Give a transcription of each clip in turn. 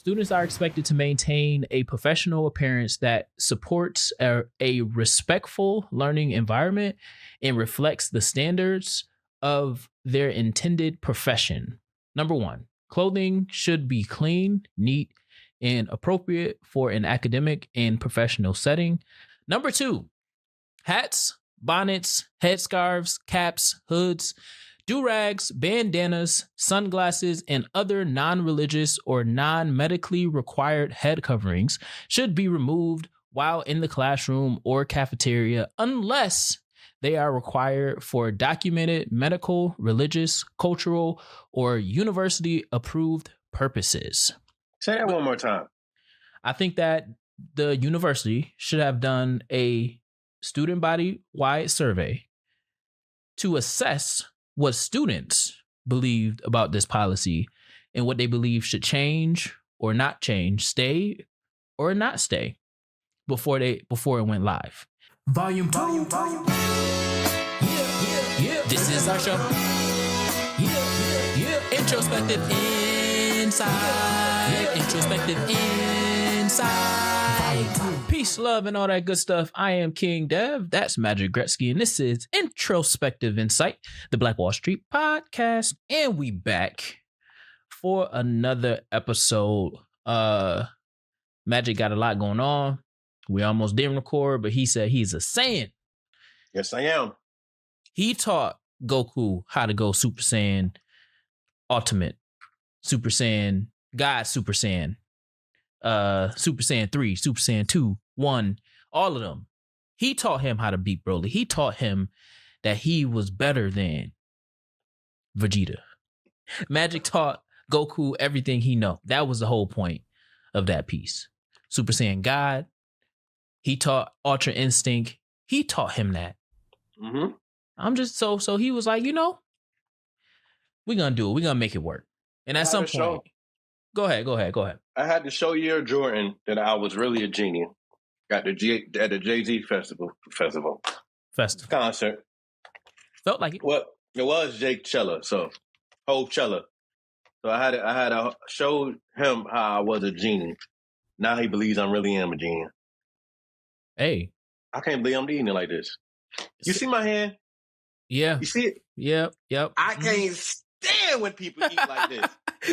students are expected to maintain a professional appearance that supports a respectful learning environment and reflects the standards of their intended profession. Number one, clothing should be clean, neat, and appropriate for an academic and professional setting. Number two, hats, bonnets, headscarves, caps, hoods, do-rags, bandanas, sunglasses, and other non-religious or non-medically required head coverings should be removed while in the classroom or cafeteria unless they are required for documented medical, religious, cultural, or university-approved purposes. Say that one more time. I think that the university should have done a student body-wide survey to assess what students believed about this policy and what they believe should change or not change, stay or not stay before it went live. Volume 2. Yeah. This is our show. Yeah. Introspective Insight. Introspective Insight. Peace, love, and all that good stuff. I am King Dev. That's Magic Gretzky, and this is Introspective Insight, the Black Wall Street podcast. And we back for another episode. Magic got a lot going on. We almost didn't record, but he said he's a Saiyan. Yes, I am. He taught Goku how to go Super Saiyan Ultimate, Super Saiyan, God Super Saiyan, Super Saiyan 3, Super Saiyan 2, 1, all of them. He taught him how to beat Broly. He taught him that he was better than Vegeta. Magic taught Goku everything he know. That was the whole point of that piece. Super Saiyan God. He taught Ultra Instinct. He taught him that. Mm-hmm. I'm just so he was like, we're gonna do it. We're gonna make it work. And at some point, go ahead. I had to show you, Jordan, that I was really a genie at the Jay-Z festival concert. Felt like it. Well, it was Jake Chella, so Hope Chella. So I had to show him how I was a genie. Now he believes I really am a genie. Hey, I can't believe I'm eating it like this. You see my hand? Yeah. You see it? Yep. I can't stand when people eat like this.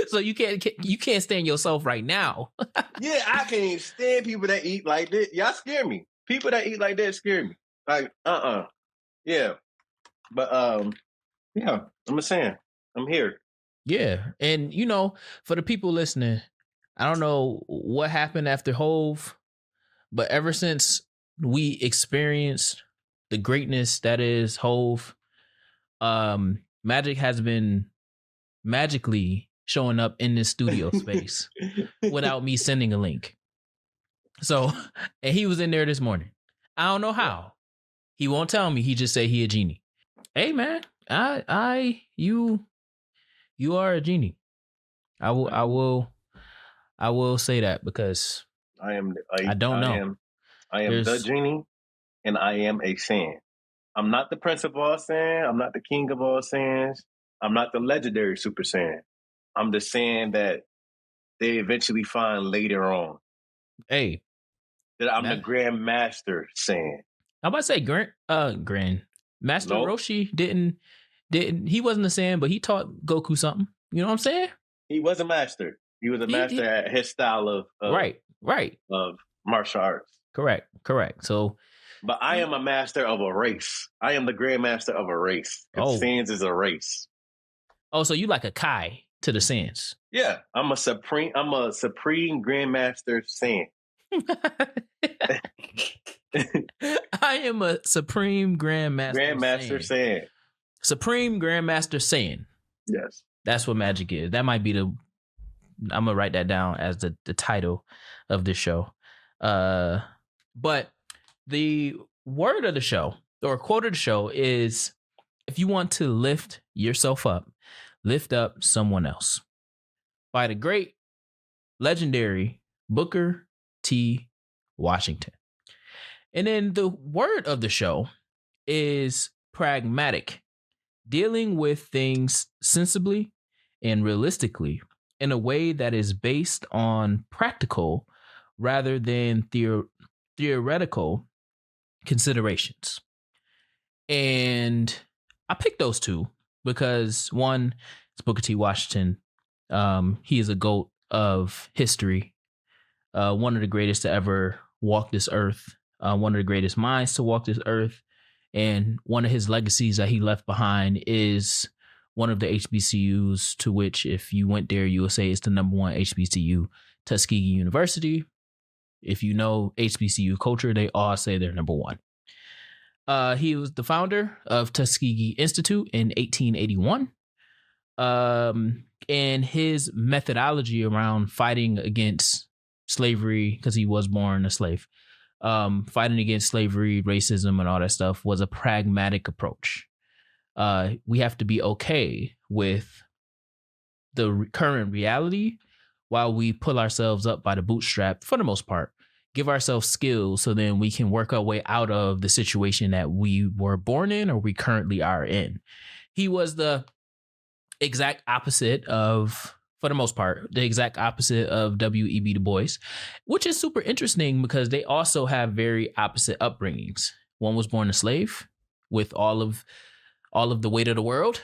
So you can't stand yourself right now. Yeah, I can't stand people that eat like this. Y'all scare me. People that eat like that scare me. Like, yeah. But yeah, I'm just saying, I'm here. Yeah. And for the people listening, I don't know what happened after Hove, but ever since we experienced the greatness that is Hove, Magic has been magically showing up in this studio space without me sending a link. So, and he was in there this morning. I don't know how. He won't tell me. He just say he a genie. Hey man, you are a genie. I will say that because I don't know. I am the genie, and I am a Saiyan. I'm not the prince of all Saiyan. I'm not the king of all Saiyans. I'm not the legendary Super Saiyan. I'm the Saiyan that they eventually find later on. Hey. That I'm the Grand Master Saiyan. I'm about to say Grand Master Roshi didn't he wasn't a Saiyan, but he taught Goku something. You know what I'm saying? He was a master. He was a master at his style of right of martial arts. Correct. So, but I am a master of a race. I am the Grand Master of a race. Saiyans is a race. Oh, so you like a Kai to the Saiyans? Yeah, I'm a supreme Grandmaster Saiyan. I am a supreme Grandmaster Saiyan. Supreme Grandmaster Saiyan. Yes. That's what Magic is. That might be I'm going to write that down as the title of this show. But the word of the show or quote of the show is, if you want to lift yourself up, lift up someone else. By the great, legendary Booker T. Washington. And then the word of the show is pragmatic, dealing with things sensibly and realistically in a way that is based on practical rather than theoretical considerations. And I picked those two because one is Booker T. Washington. He is a GOAT of history, one of the greatest to ever walk this earth, one of the greatest minds to walk this earth. And one of his legacies that he left behind is one of the HBCUs, to which if you went there, you will say it's the number one HBCU, Tuskegee University. If you know HBCU culture, they all say they're number one. He was the founder of Tuskegee Institute in 1881. And his methodology around fighting against slavery, because he was born a slave, fighting against slavery, racism, and all that stuff was a pragmatic approach. We have to be okay with the current reality while we pull ourselves up by the bootstrap for the most part. Give ourselves skills so then we can work our way out of the situation that we were born in or we currently are in. He was the exact opposite of, for the most part, the exact opposite of W.E.B. Du Bois, which is super interesting because they also have very opposite upbringings. One was born a slave with all of the weight of the world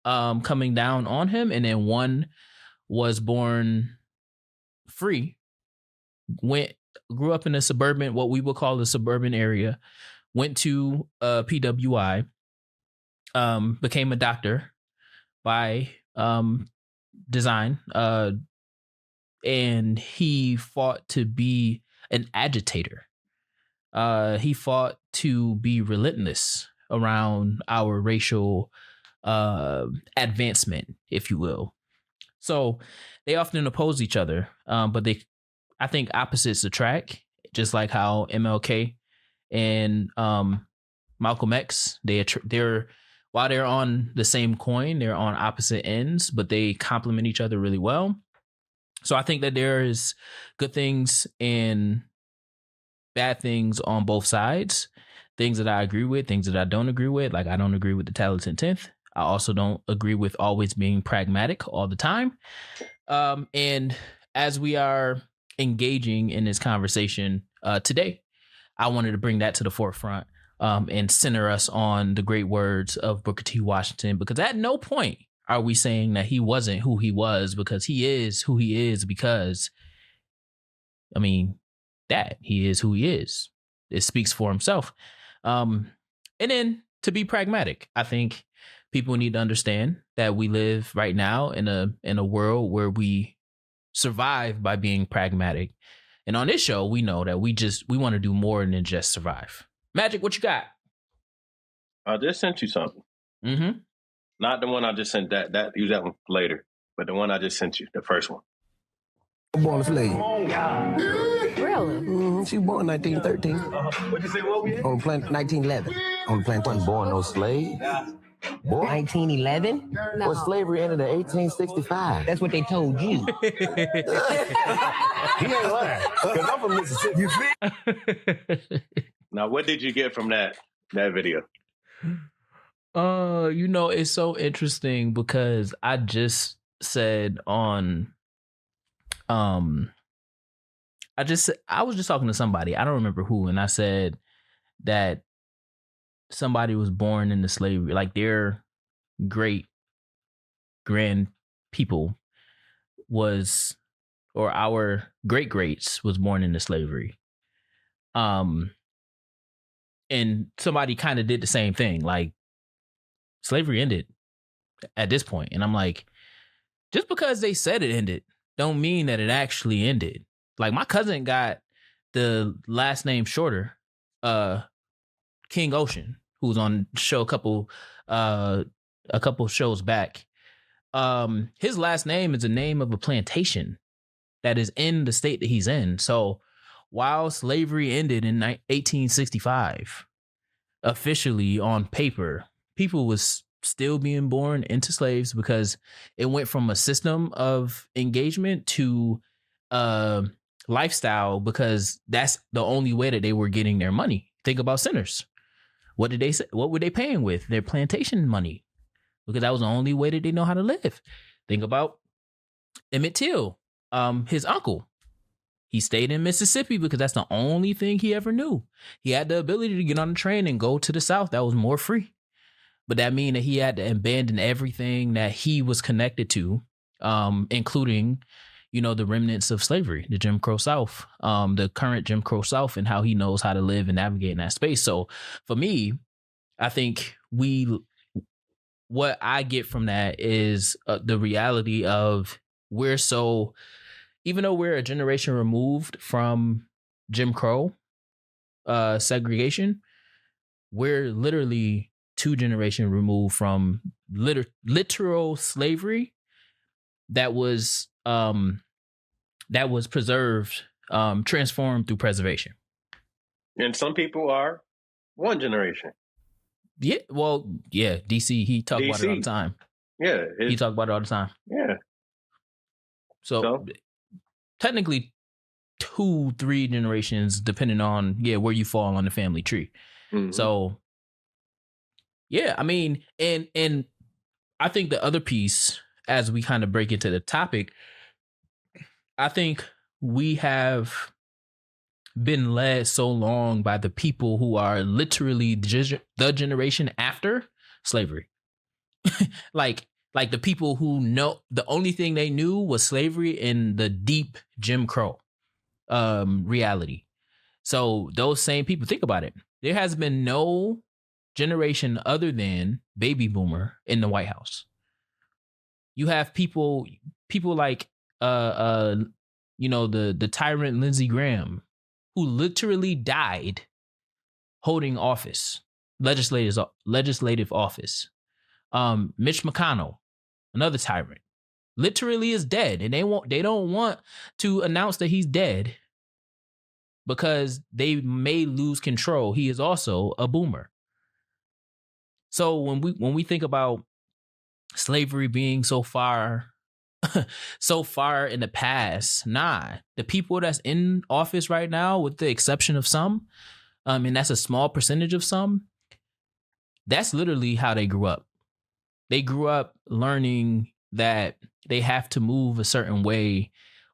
coming down on him, and then one was born free, grew up in a suburban, what we would call a suburban area, went to PWI, became a doctor by design, and he fought to be an agitator. He fought to be relentless around our racial advancement, if you will. So they often oppose each other, but I think opposites attract, just like how MLK and Malcolm X, they're while they're on the same coin, they're on opposite ends, but they complement each other really well. So I think that there is good things and bad things on both sides. Things that I agree with, things that I don't agree with. Like I don't agree with the talented 10th. I also don't agree with always being pragmatic all the time. And as we are engaging in this conversation today, I wanted to bring that to the forefront and center us on the great words of Booker T. Washington, because at no point are we saying that he wasn't who he was, because he is who he is because, I mean, that he is who he is. It speaks for himself. And then to be pragmatic, I think people need to understand that we live right now in a world where we survive by being pragmatic. And on this show, we know that we want to do more than just survive. Magic, what you got? I just sent you something. Mm-hmm. Not the one I just sent. That use that one later, but the one I just sent you, the first one. Born a slave. Really? Mm-hmm. She was born in 1913. What'd you say? What we? On plant 1911. On the plantation. Wasn't born no slave. Boy, 1911? No. well, slavery ended in 1865. That's what they told you. He ain't lying. Because I'm from Mississippi. You feel? Now, what did you get from that video? It's so interesting because I just said on I was just talking to somebody, I don't remember who, and I said that somebody was born into slavery, like their great grand people was, or our great greats was born into slavery. And somebody kind of did the same thing, like slavery ended at this point. And I'm like, just because they said it ended don't mean that it actually ended. Like my cousin got the last name shorter, King Ocean, who was on the show a couple shows back. His last name is the name of a plantation that is in the state that he's in. So while slavery ended in 1865, officially on paper, people was still being born into slaves because it went from a system of engagement to lifestyle, because that's the only way that they were getting their money. Think about sinners. What did they say? What were they paying with? Their plantation money, because that was the only way that they know how to live. Think about Emmett Till, his uncle. He stayed in Mississippi because that's the only thing he ever knew. He had the ability to get on the train and go to the South. That was more free. But that means that he had to abandon everything that he was connected to, including, the remnants of slavery, the Jim Crow South, the current Jim Crow South, and how he knows how to live and navigate in that space. So for me, I think what I get from that is the reality of even though we're a generation removed from Jim Crow segregation, we're literally 2 generations removed from literal slavery that was preserved, transformed through preservation. And some people are 1 generation. Yeah, well, yeah, DC, he talked about it all the time. Yeah. He talked about it all the time. Yeah. So technically 2-3 generations, depending on where you fall on the family tree. Mm-hmm. So yeah, I mean, and I think the other piece, as we kind of break into the topic, I think we have been led so long by the people who are literally the generation after slavery. like the people who know the only thing they knew was slavery and the deep Jim Crow reality. So those same people, think about it. There has been no generation other than baby boomer in the White House. You have people like the tyrant Lindsey Graham, who literally died holding office, legislative office. Mitch McConnell, another tyrant, literally is dead, and they don't want to announce that he's dead because they may lose control. He is also a boomer. So when we think about slavery being so far in the past, the people that's in office right now, with the exception of some, and that's a small percentage of some, that's literally how they grew up. They grew up learning that they have to move a certain way,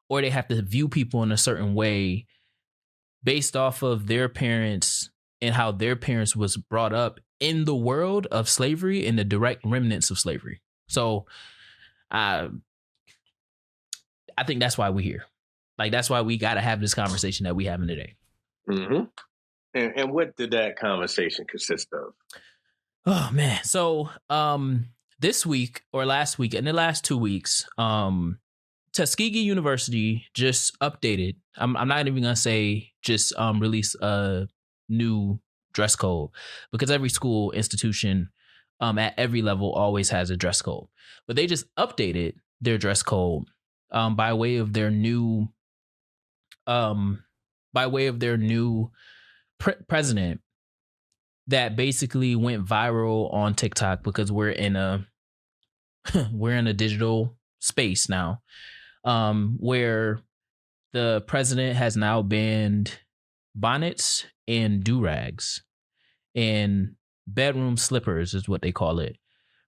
or they have to view people in a certain way based off of their parents and how their parents was brought up in the world of slavery and the direct remnants of slavery. So I think that's why we're here. Like, that's why we got to have this conversation that we're having today. Mm-hmm. And what did that conversation consist of? Oh, man. So this week or last week, in the last 2 weeks, Tuskegee University just updated. I'm not even going to say just release a new dress code, because every school institution at every level always has a dress code. But they just updated their dress code by way of their new president, that basically went viral on TikTok, because we're in a digital space now, where the president has now banned bonnets and do-rags and bedroom slippers, is what they call it,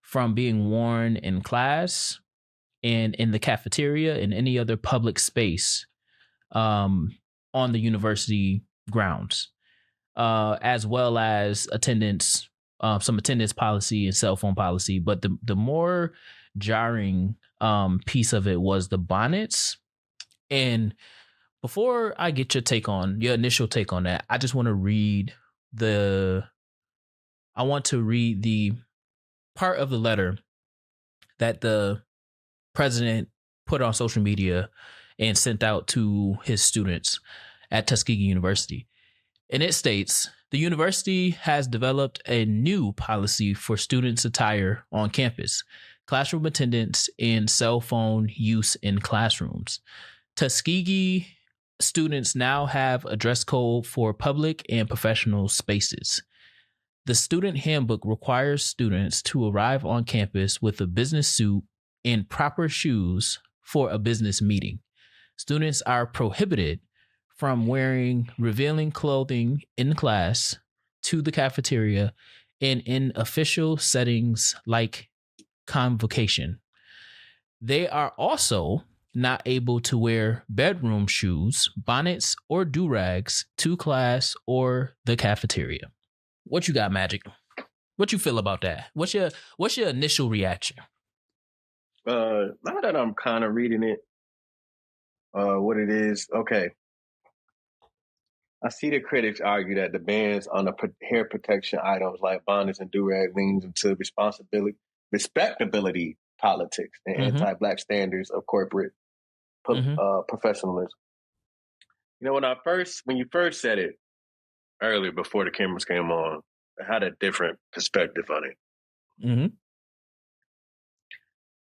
from being worn in class and in the cafeteria and any other public space on the university grounds, as well as some attendance policy and cell phone policy. But the more jarring piece of it was the bonnets. And before I get your initial take on that, I just want to read the part of the letter that the president put on social media and sent out to his students at Tuskegee University. And it states, the university has developed a new policy for students' attire on campus, classroom attendance, and cell phone use in classrooms. Tuskegee students now have a dress code for public and professional spaces. The student handbook requires students to arrive on campus with a business suit and proper shoes for a business meeting. Students are prohibited from wearing revealing clothing in class, to the cafeteria, and in official settings like convocation. They are also not able to wear bedroom shoes, bonnets, or do-rags to class or the cafeteria. What you got, Magic? What you feel about that? What's your initial reaction? Now that I'm kind of reading it, what it is, okay. I see the critics argue that the bans on the hair protection items like bonnets and do-rag leans into respectability politics and anti-black standards of corporate professionalism. You know, when you first said it earlier before the cameras came on, I had a different perspective on it. Mm-hmm.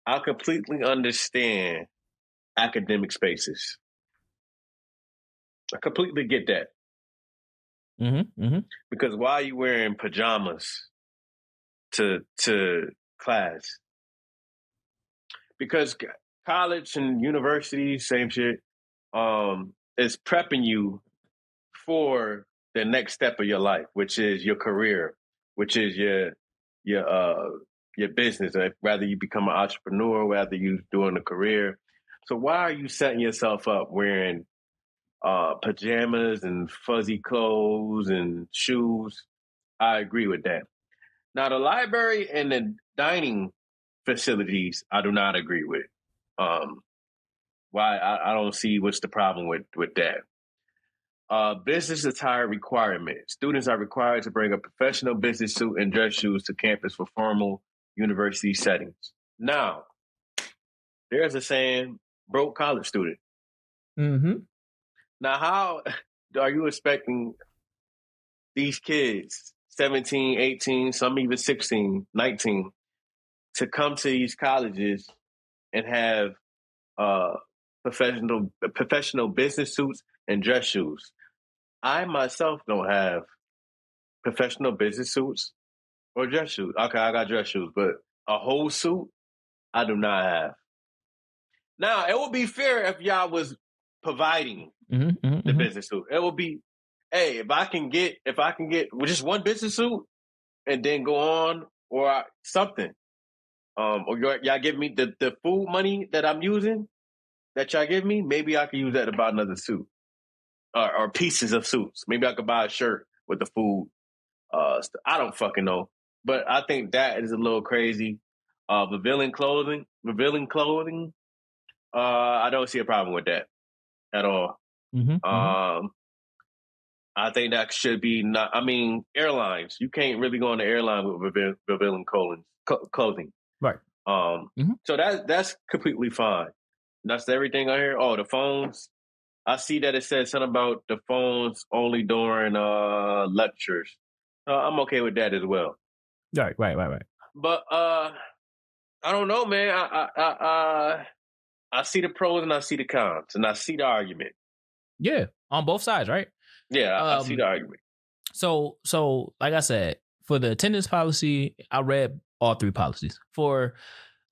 I completely understand academic spaces. I completely get that. Because why are you wearing pajamas to class? Because college and university, same shit, is prepping you for the next step of your life, which is your career, which is your business. Whether you become an entrepreneur, whether you're doing a career. So why are you setting yourself up wearing pajamas and fuzzy clothes and shoes? I agree with that. Now, the library and the dining facilities, I do not agree with. Why? I don't see what's the problem with that. Business attire requirement. Students are required to bring a professional business suit and dress shoes to campus for formal university settings. Now, there's a saying, broke college student. Now, how are you expecting these kids, 17, 18, some even 16, 19, to come to these colleges and have professional business suits and dress shoes? I myself don't have professional business suits or dress shoes. Okay, I got dress shoes, but a whole suit, I do not have. Now, it would be fair if y'all was providing the business suit. It would be, hey, if I can get just one business suit and then go on or something, or y'all give me the food money that I'm using that y'all give me, maybe I can use that to buy another suit or pieces of suits. Maybe I could buy a shirt with the food. I don't fucking know, but I think that is a little crazy. Revealing clothing. I don't see a problem with that at all. I think that should be not. I mean, airlines. You can't really go on the airline with revealing clothing. Right. So that's completely fine. That's everything I hear. Oh, the phones. I see that it says something about the phones only during lectures. I'm okay with that as well. Right. But I don't know, man. I see the pros and I see the cons and I see the argument. Yeah, on both sides, right? Yeah, I see the argument. So like I said, for the attendance policy, I read all three policies. For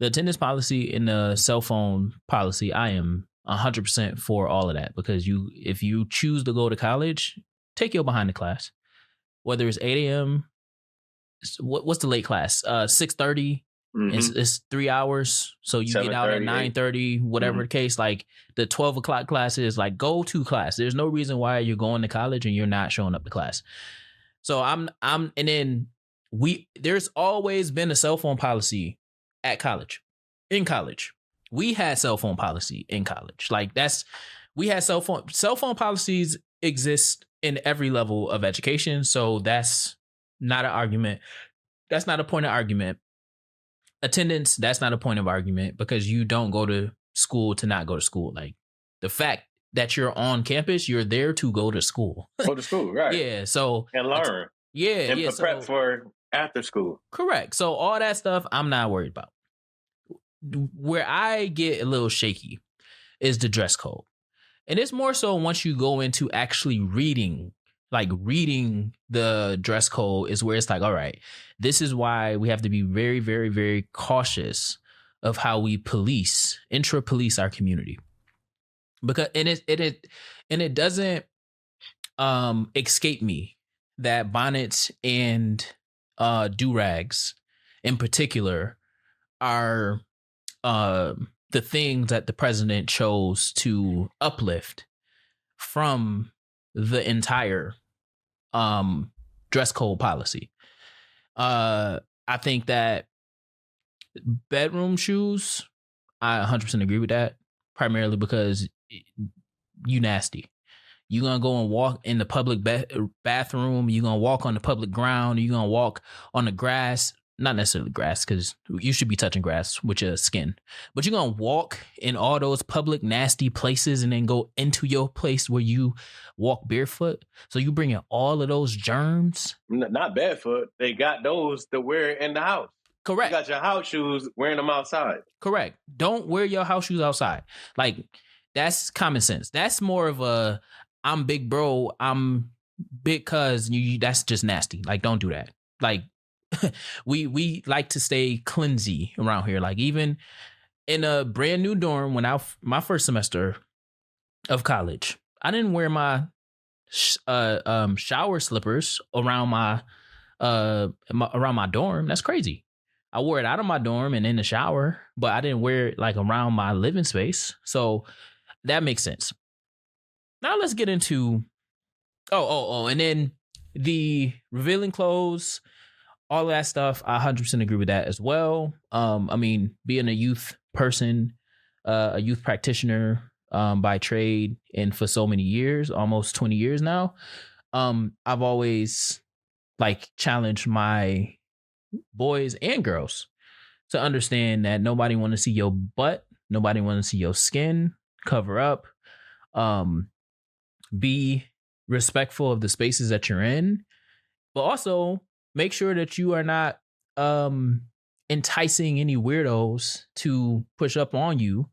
the attendance policy and the cell phone policy, I am 100% for all of that, because if you choose to go to college, take your behind the class. Whether it's 8 a.m., what's the late class? 6:30. It's 3 hours, so you get out at 9:30, whatever the case. Like the 12 o'clock classes, like go to class. There's no reason why you're going to college and you're not showing up to class. So and then there's always been a cell phone policy at college. In college, we had cell phone policy in college. We had cell phone policies exist in every level of education. So that's not an argument. That's not a point of argument. Attendance, that's not a point of argument, because you don't go to school to not go to school. Like the fact that you're on campus, you're there to go to school. Go to school, right? Yeah. So and learn. And prep for after school. Correct. So all that stuff, I'm not worried about. Where I get a little shaky is the dress code. And it's more so once you go into actually reading the dress code is where it's like, all right, this is why we have to be very, very, very cautious of how we intra-police our community. Because it doesn't escape me that bonnets and do-rags in particular are the things that the president chose to uplift from the entire dress code policy. I think that bedroom shoes, I 100% agree with that, primarily because you nasty. You're going to go and walk in the public bathroom. You're going to walk on the public ground. You're going to walk on the grass. Not necessarily grass, because you should be touching grass with your skin. But you're going to walk in all those public nasty places and then go into your place where you walk barefoot. So you bring in all of those germs. Not barefoot. They got those to wear in the house. Correct. You got your house shoes, wearing them outside. Correct. Don't wear your house shoes outside. Like, that's common sense. That's more of a, I'm big bro, I'm big cuz, that's just nasty. Like, don't do that. Like, we like to stay cleansy around here. Like, even in a brand new dorm, when my first semester of college, I didn't wear my shower slippers around my dorm. That's crazy. I wore it out of my dorm and in the shower, but I didn't wear it like around my living space. So that makes sense. Now let's get into and then the revealing clothes, all of that stuff. I 100% agree with that as well. I mean, being a youth person, a youth practitioner by trade, and for so many years, almost 20 years now, I've always like challenged my boys and girls to understand that nobody want to see your butt, nobody want to see your skin. Cover up. Be respectful of the spaces that you're in, but also make sure that you are not enticing any weirdos to push up on you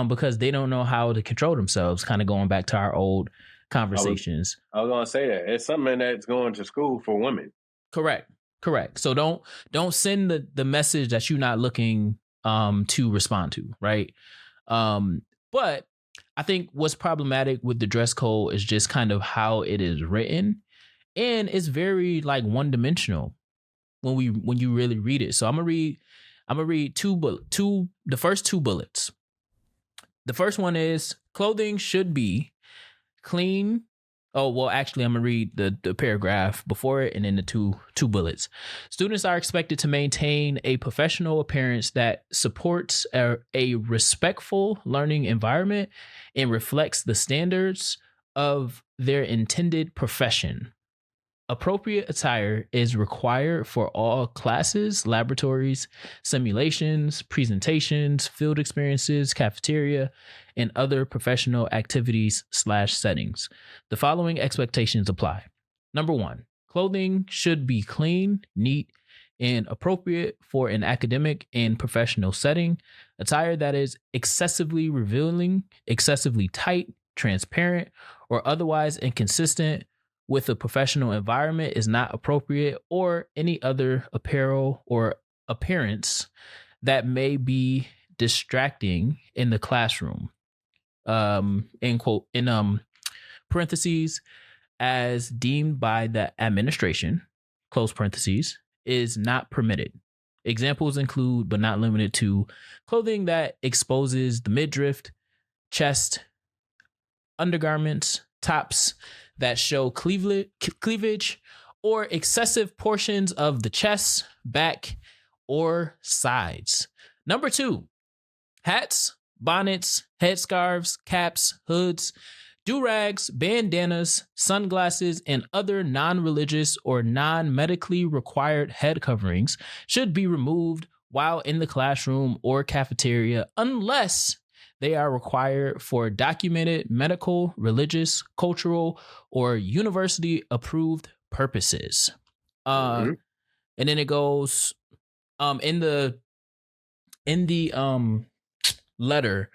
because they don't know how to control themselves. Kind of going back to our old conversations. I was gonna say that it's something that's going to school for women. Correct. So don't send the message that you're not looking to respond to, right? But I think what's problematic with the dress code is just kind of how it is written, and it's very like one dimensional when you really read it. So I'm gonna read the first two bullets. The first one is clothing should be clean. Oh, well, actually, I'm going to read the paragraph before it and then the two bullets. Students are expected to maintain a professional appearance that supports a respectful learning environment and reflects the standards of their intended profession. Appropriate attire is required for all classes, laboratories, simulations, presentations, field experiences, cafeteria, and other professional activities / settings. The following expectations apply. Number 1, clothing should be clean, neat, and appropriate for an academic and professional setting. Attire that is excessively revealing, excessively tight, transparent, or otherwise inconsistent with a professional environment is not appropriate, or any other apparel or appearance that may be distracting in the classroom. End quote, in parentheses, as deemed by the administration, close parentheses, is not permitted. Examples include, but not limited to, clothing that exposes the midriff, chest, undergarments, tops that show cleavage, or excessive portions of the chest, back, or sides. Number 2, hats, bonnets, headscarves, caps, hoods, do-rags, bandanas, sunglasses, and other non-religious or non-medically required head coverings should be removed while in the classroom or cafeteria unless they are required for documented medical, religious, cultural, or university-approved purposes. And then it goes in the letter,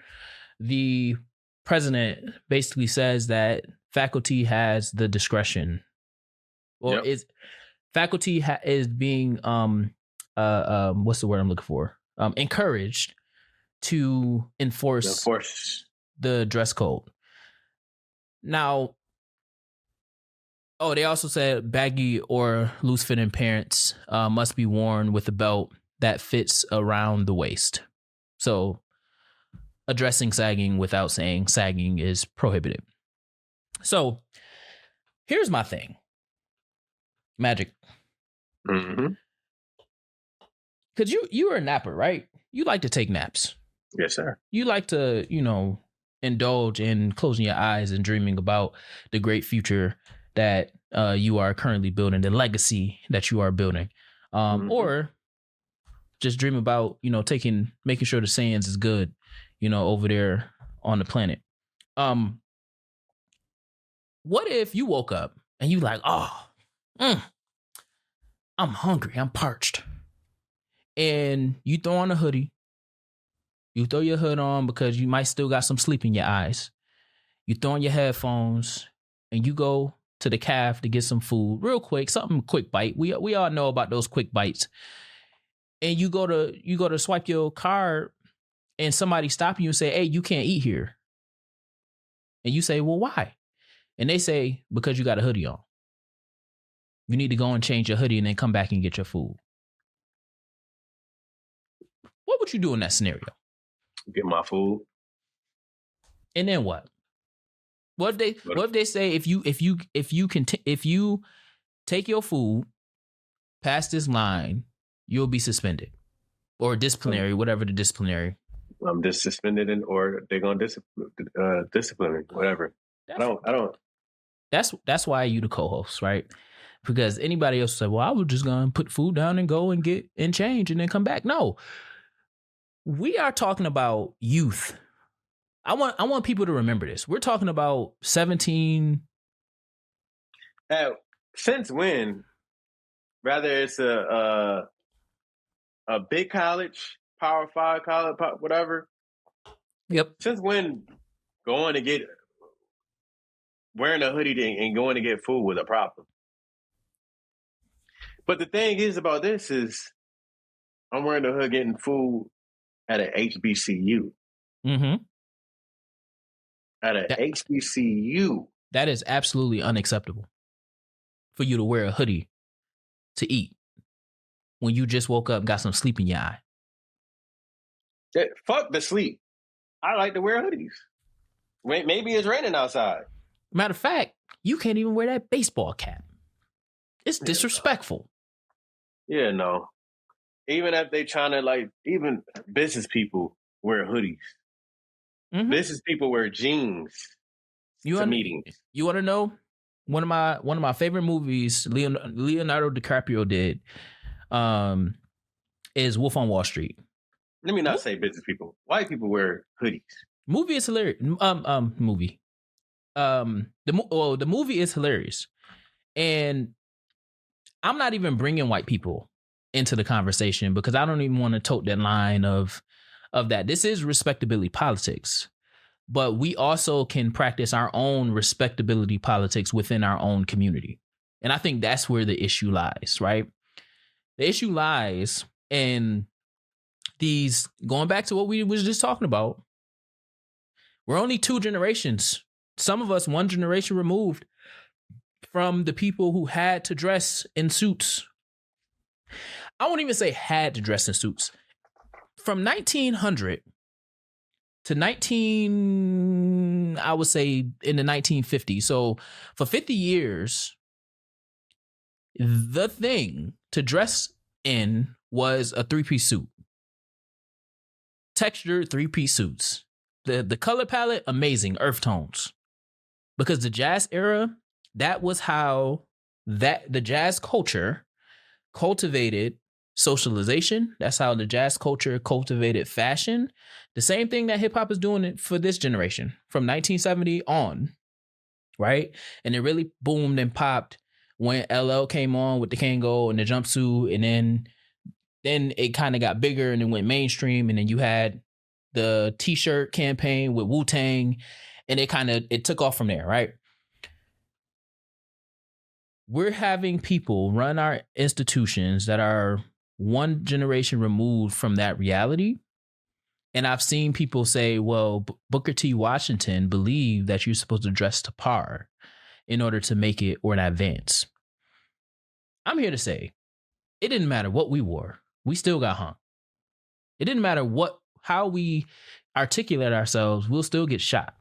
the president basically says that faculty has the discretion, or is faculty is being what's the word I'm looking for? Encouraged to enforce the dress code. Now, they also said baggy or loose-fitting pants must be worn with a belt that fits around the waist. So addressing sagging without saying sagging is prohibited. So here's my thing. Magic. Mm-hmm. Because you are a napper, right? You like to take naps. Yes, sir. You like to, indulge in closing your eyes and dreaming about the great future that you are currently building, the legacy that you are building. Or just dream about, making sure the Saiyans is good, over there on the planet. What if you woke up and you like, I'm hungry, I'm parched. And you throw on a hoodie. You throw your hood on because you might still got some sleep in your eyes. You throw on your headphones and you go to the caf to get some food real quick, something quick bite. We all know about those quick bites. And you go to swipe your card and somebody stop you and say, hey, you can't eat here. And you say, well, why? And they say, because you got a hoodie on. You need to go and change your hoodie and then come back and get your food. What would you do in that scenario? Get my food. And then what? What if they say if you take your food past this line, you'll be suspended or disciplinary, whatever the disciplinary. I'm just suspended or they're gonna discipline me, whatever. I don't. That's why you the co-host, right? Because anybody else say, well, I was just gonna put food down and go and get and change and then come back. No. We are talking about youth. I want people to remember this. We're talking about 17. Since when? Rather it's a big college, Power 5 college, whatever. Yep. Since when wearing a hoodie and going to get food was a problem? But the thing is about this is I'm wearing the hood getting food at an HBCU. Mm-hmm. At an HBCU. That is absolutely unacceptable for you to wear a hoodie to eat when you just woke up and got some sleep in your eye. Fuck the sleep. I like to wear hoodies. Maybe it's raining outside. Matter of fact, you can't even wear that baseball cap. It's disrespectful. Yeah, no. Even if they trying to even business people wear hoodies. Mm-hmm. Business people wear jeans to meetings. You want to know? One of my favorite movies Leonardo DiCaprio did is Wolf on Wall Street. Let me not say business people. White people wear hoodies. Movie is hilarious. Movie. The movie is hilarious, and I'm not even bringing white people into the conversation because I don't even want to tote that line of that. This is respectability politics, but we also can practice our own respectability politics within our own community. And I think that's where the issue lies, right? The issue lies in these, going back to what we was just talking about. We're only 2 generations. Some of us 1 generation removed from the people who had to dress in suits. I won't even say had to dress in suits. From 1900 to I would say in the 1950s. So for 50 years, the thing to dress in was a 3-piece suit. Textured 3-piece suits. The color palette, amazing, earth tones. Because the jazz era, that was how the jazz culture cultivated socialization. That's how the jazz culture cultivated fashion. The same thing that hip hop is doing it for this generation from 1970 on, right? And it really boomed and popped when LL came on with the Kango and the jumpsuit, and then it kind of got bigger and it went mainstream, and then you had the t-shirt campaign with Wu-Tang, and it took off from there, right? We're having people run our institutions that are 1 generation removed from that reality. And I've seen people say, well, Booker T. Washington believed that you're supposed to dress to par in order to make it or advance. I'm here to say, it didn't matter what we wore. We still got hung. It didn't matter what how we articulate ourselves, we'll still get shot.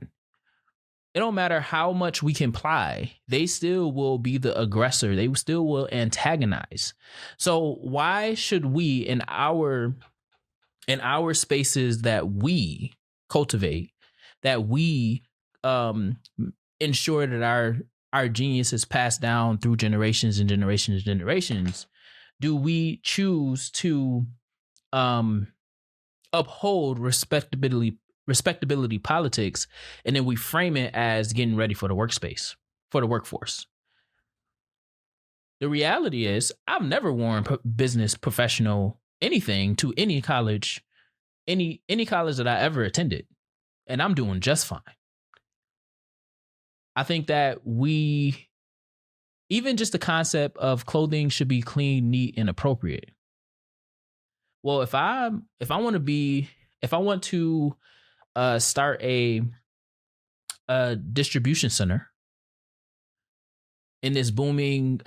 It don't matter how much we comply, they still will be the aggressor. They still will antagonize. So why should we in our spaces that we cultivate, that we ensure that our genius is passed down through generations and generations and generations, do we choose to uphold respectability politics, and then we frame it as getting ready for the workspace, for the workforce? The reality is, I've never worn business, professional, anything to any college, any college that I ever attended, and I'm doing just fine. I think that even just the concept of clothing should be clean, neat, and appropriate. Well, if I want to start a distribution center in this booming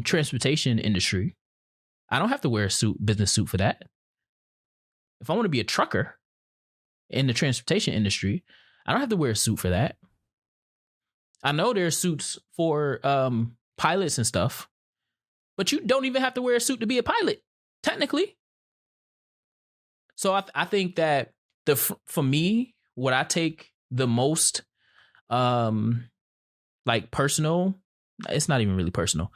transportation industry, I don't have to wear a business suit for that. If I want to be a trucker in the transportation industry, I don't have to wear a suit for that. I know there are suits for pilots and stuff, but you don't even have to wear a suit to be a pilot, technically. So I think that for me, what I take the most like personal, it's not even really personal.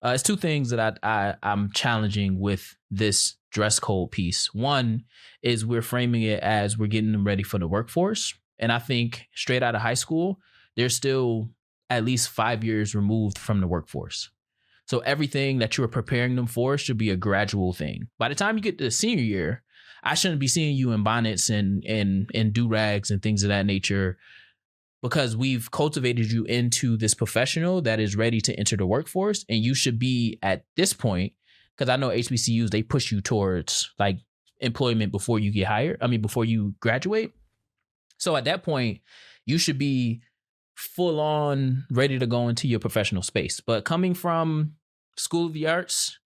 It's two things that I'm challenging with this dress code piece. One is we're framing it as we're getting them ready for the workforce. And I think straight out of high school, they're still at least 5 years removed from the workforce. So everything that you're preparing them for should be a gradual thing. By the time you get to the senior year, I shouldn't be seeing you in bonnets and do-rags and things of that nature, because we've cultivated you into this professional that is ready to enter the workforce. And you should be at this point, because I know HBCUs, they push you towards like employment before you get hired. I mean, before you graduate. So at that point, you should be full on ready to go into your professional space. But coming from School of the Arts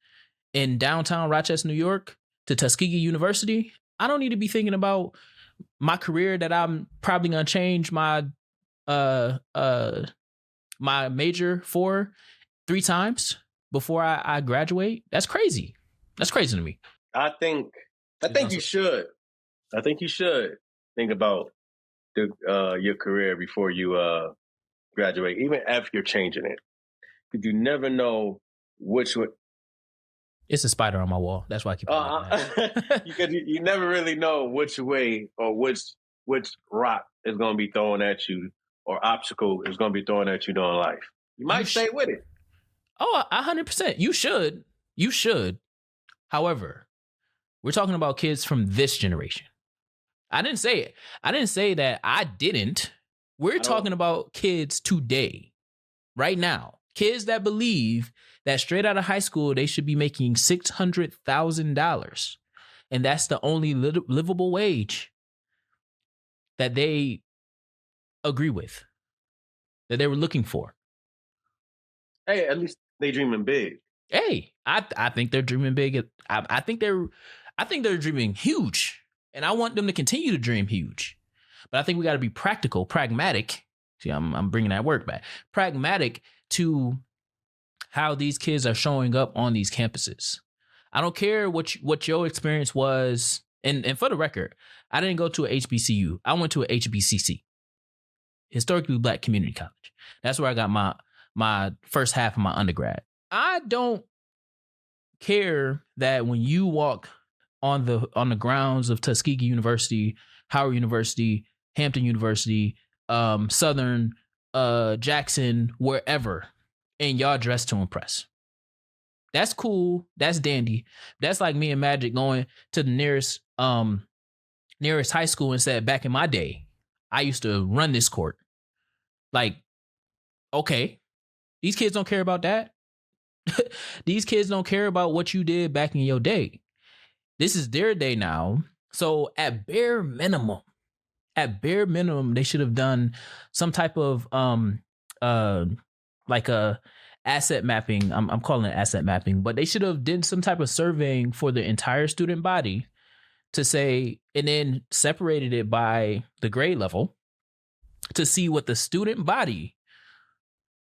in downtown Rochester, New York to Tuskegee University, I don't need to be thinking about my career that I'm probably going to change my my major for 3 times before I graduate. That's crazy. That's crazy to me. I think you should. I think you should think about your career before you graduate, even if you're changing it, because you never know which one. It's a spider on my wall. That's why I keep it. Because you never really know which way or which rock is going to be thrown at you, or obstacle is going to be thrown at you during life. You might stay with it. Oh, 100%. You should. You should. However, we're talking about kids from this generation. I didn't say it. I didn't say that I didn't. We're talking about kids today, right now. Kids that believe that straight out of high school, they should be making $600,000. And that's the only livable wage that they agree with, that they were looking for. Hey, at least they dreaming big. Hey, I think they're dreaming big. I think they're dreaming huge. And I want them to continue to dream huge. But I think we got to be practical, pragmatic. See, I'm bringing that word back. Pragmatic to how these kids are showing up on these campuses. I don't care what your experience was. And for the record, I didn't go to a HBCU. I went to a HBCC, Historically Black Community College. That's where I got my first half of my undergrad. I don't care that when you walk on the grounds of Tuskegee University, Howard University, Hampton University, Southern, Jackson, wherever, and y'all dressed to impress. That's cool. That's dandy. That's like me and Magic going to the nearest high school and said, back in my day, I used to run this court. Like, okay, these kids don't care about that. These kids don't care about what you did back in your day. This is their day now. So at bare minimum, they should have done some type of like a asset mapping. I'm calling it asset mapping, but they should have did some type of surveying for the entire student body to say, and then separated it by the grade level to see what the student body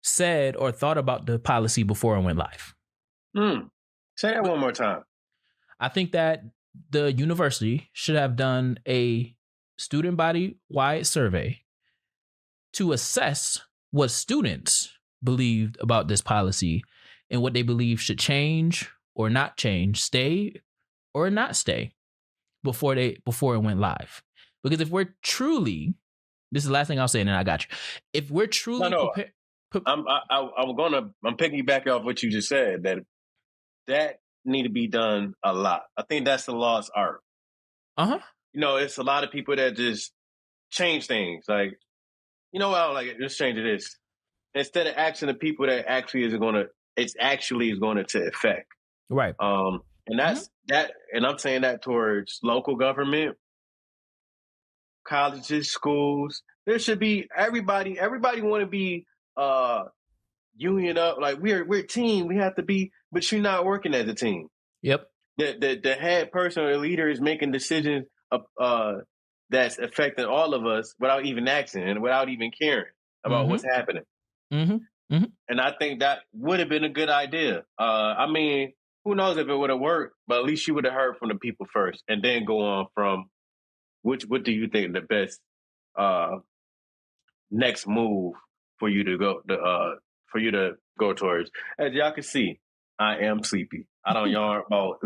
said or thought about the policy before it went live. Say that one more time. I think that the university should have done a student body wide survey to assess what students believed about this policy and what they believe should change or not change, stay or not stay before it went live. Because if we're truly, this is the last thing I'll say, and then I got you. If we're truly prepared, I'm piggyback off what you just said, that need to be done a lot. I think that's the lost art. It's a lot of people that just change things. Like, you know what? Like, let's change this instead of asking the people that actually is going to affect. Right. And that's that. And I'm saying that towards local government, colleges, schools. There should be everybody want to be union up. Like we're a team. We have to be, but you're not working as a team. Yep. The head person or leader is making decisions that's affecting all of us without even asking and without even caring about what's happening. And I think that would have been a good idea. I mean, who knows if it would have worked, but at least you would have heard from the people first and then go on from what do you think the best next move for you to go towards. As y'all can see, I am sleepy. I don't yawn about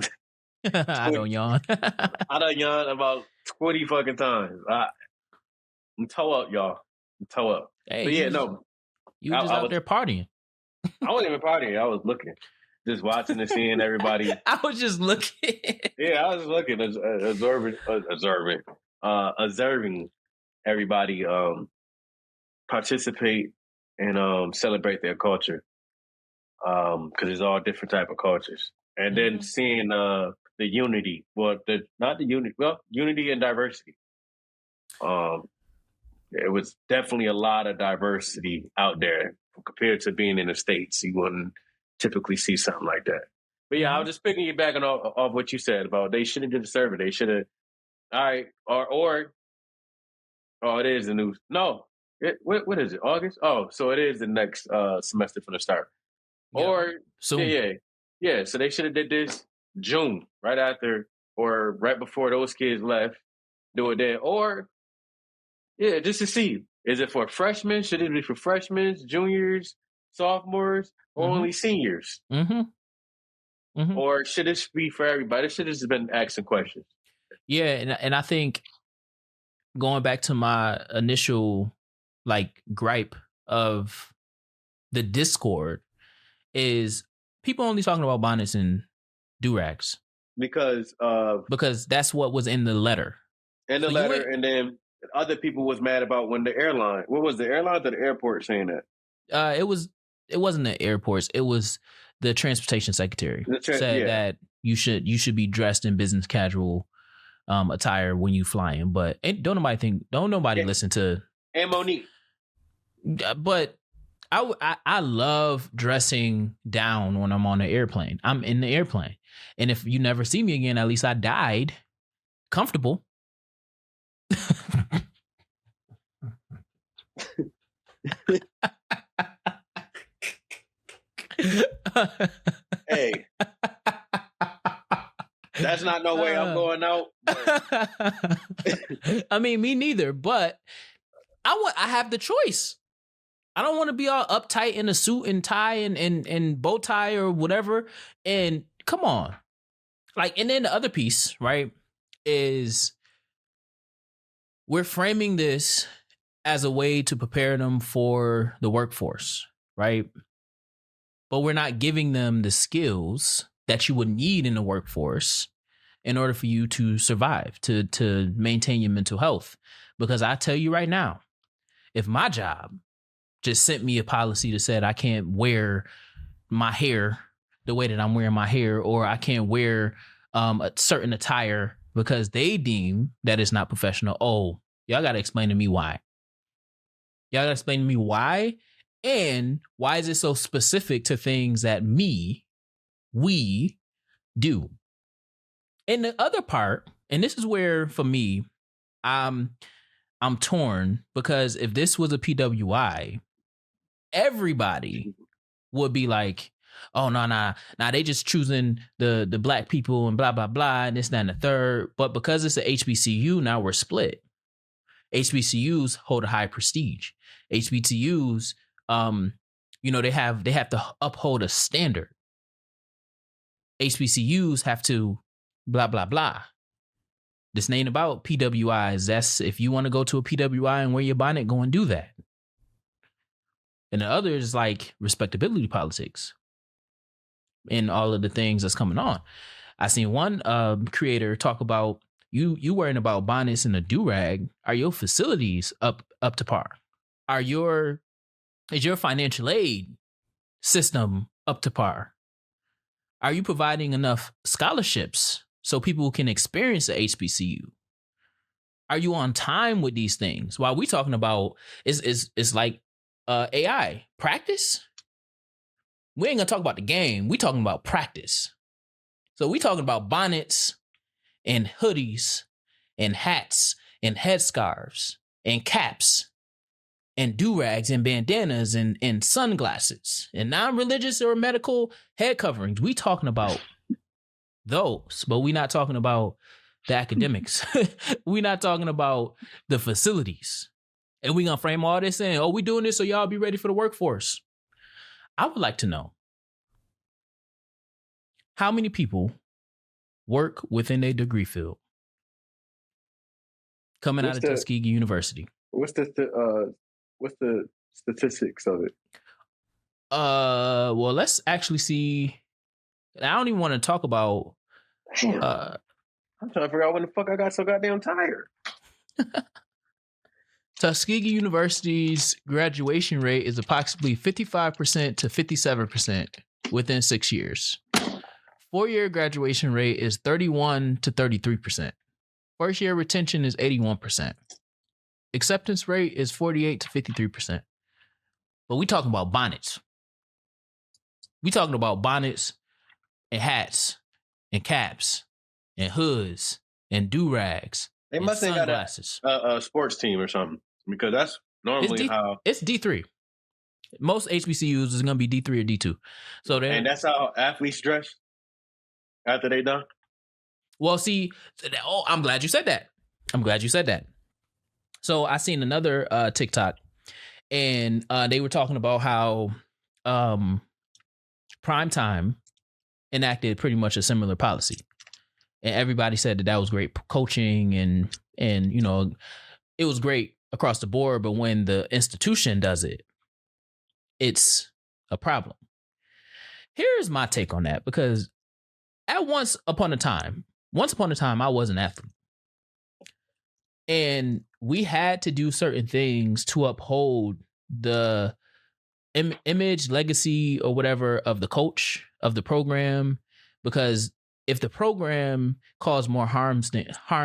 I don't yawn. I done yawn about 20 fucking times. I'm toe up, y'all. I'm toe up. Hey, but yeah, no. You were just out there partying. I wasn't even partying. I was looking. Just watching and seeing everybody. I was just looking. Yeah, I was looking, observing everybody participate and celebrate their culture. Because it's all different type of cultures. And then seeing the unity, unity and diversity. It was definitely a lot of diversity out there compared to being in the States. You wouldn't typically see something like that. But yeah, I was just picking you back off what you said about they should have did a survey. They should have, all right, it is the news. No, what is it? August? Oh, so it is the next semester from the start. Yeah. Or soon. Yeah. So they should have did this June, right after or right before those kids left. Do it then, or just to see, is it for freshmen? Should it be for freshmen, juniors, sophomores, or only seniors? Or should it be for everybody? It should have just been asking questions. Yeah, and I think going back to my initial gripe of the Discord is people only talking about bonnets and do-rags. Because that's what was in the letter. And then other people was mad about when the airline, what was the airline or the airport saying that? It wasn't the airports. It was the transportation secretary said that you should be dressed in business casual attire when you flying. But don't nobody listen to. And Monique. But I love dressing down when I'm on the airplane. I'm in the airplane, and if you never see me again, at least I died comfortable. Hey, that's not no way I'm going out. I mean, me neither. But I have the choice. I don't want to be all uptight in a suit and tie and bow tie or whatever. And come on, and then the other piece, right, is we're framing this as a way to prepare them for the workforce, right? But we're not giving them the skills that you would need in the workforce in order for you to survive, to maintain your mental health. Because I tell you right now, if my job just sent me a policy that said I can't wear my hair the way that I'm wearing my hair, or I can't wear a certain attire because they deem that it's not professional. Oh, y'all got to explain to me why. Y'all got to explain to me why. And why is it so specific to things that we do? And the other part and this is where for me, I'm torn, because if this was a PWI, everybody would be like, oh no, nah, they just choosing the black people and blah blah blah and this, that, and the third. But because it's a HBCU, now we're split. HBCUs hold a high prestige. HBCUs, they have to uphold a standard. HBCUs have to blah blah blah. This ain't about PWIs. That's if you want to go to a PWI and wear your bonnet, go and do that. And the other is like respectability politics and all of the things that's coming on. I seen one creator talk about you worrying about bonnets and a do-rag. Are your facilities up to par? Is your financial aid system up to par? Are you providing enough scholarships so people can experience the HBCU? Are you on time with these things? While we talking about it's like AI practice. We ain't gonna talk about the game. We talking about practice. So we talking about bonnets and hoodies and hats and headscarves and caps and do-rags and bandanas and sunglasses and non-religious or medical head coverings. We talking about those, but we not talking about the academics. We not talking about the facilities. And we gonna frame all this in, oh, we doing this so y'all be ready for the workforce. I would like to know how many people work within a degree field coming out of Tuskegee University. What's the statistics of it? Well, let's actually see. I don't even want to talk about. Damn. I'm trying to figure out when the fuck I got so goddamn tired. Tuskegee University's graduation rate is approximately 55% to 57% within 6 years. 4-year graduation rate is 31 to 33%. First year retention is 81%. Acceptance rate is 48 to 53%. But we talking about bonnets. We talking about bonnets and hats and caps and hoods and do-rags. They must have got a sports team or something, because that's normally how it's D3. Most HBCUs is going to be D3 or D2. So and that's how athletes dress after they done. Well, see, I'm glad you said that. So I seen another TikTok, and they were talking about how Primetime enacted pretty much a similar policy. And everybody said that was great coaching and it was great across the board. But when the institution does it, it's a problem. Here's my take on that, because once upon a time, I was an athlete. And we had to do certain things to uphold the image, legacy, or whatever of the coach, of the program, because if the program caused more harm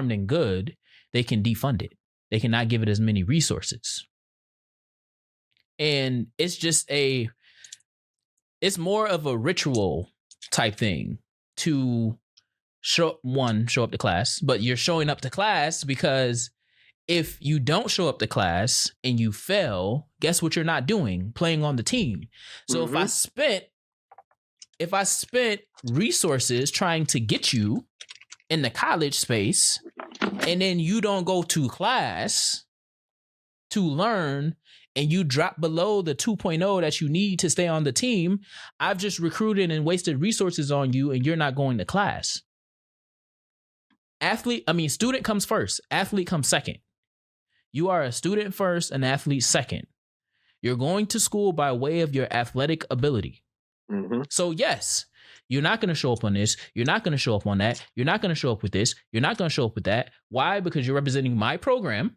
than good, they can defund it. They cannot give it as many resources. And it's just it's more of a ritual type thing to show up to class, but you're showing up to class because if you don't show up to class and you fail, guess what you're not doing? Playing on the team. So if I spent resources trying to get you in the college space, and then you don't go to class to learn, and you drop below the 2.0 that you need to stay on the team, I've just recruited and wasted resources on you, and you're not going to class. Student comes first, athlete comes second. You are a student first, an athlete second. You're going to school by way of your athletic ability. Mm-hmm. So yes, you're not going to show up on this. You're not going to show up on that. You're not going to show up with this. You're not going to show up with that. Why? Because you're representing my program.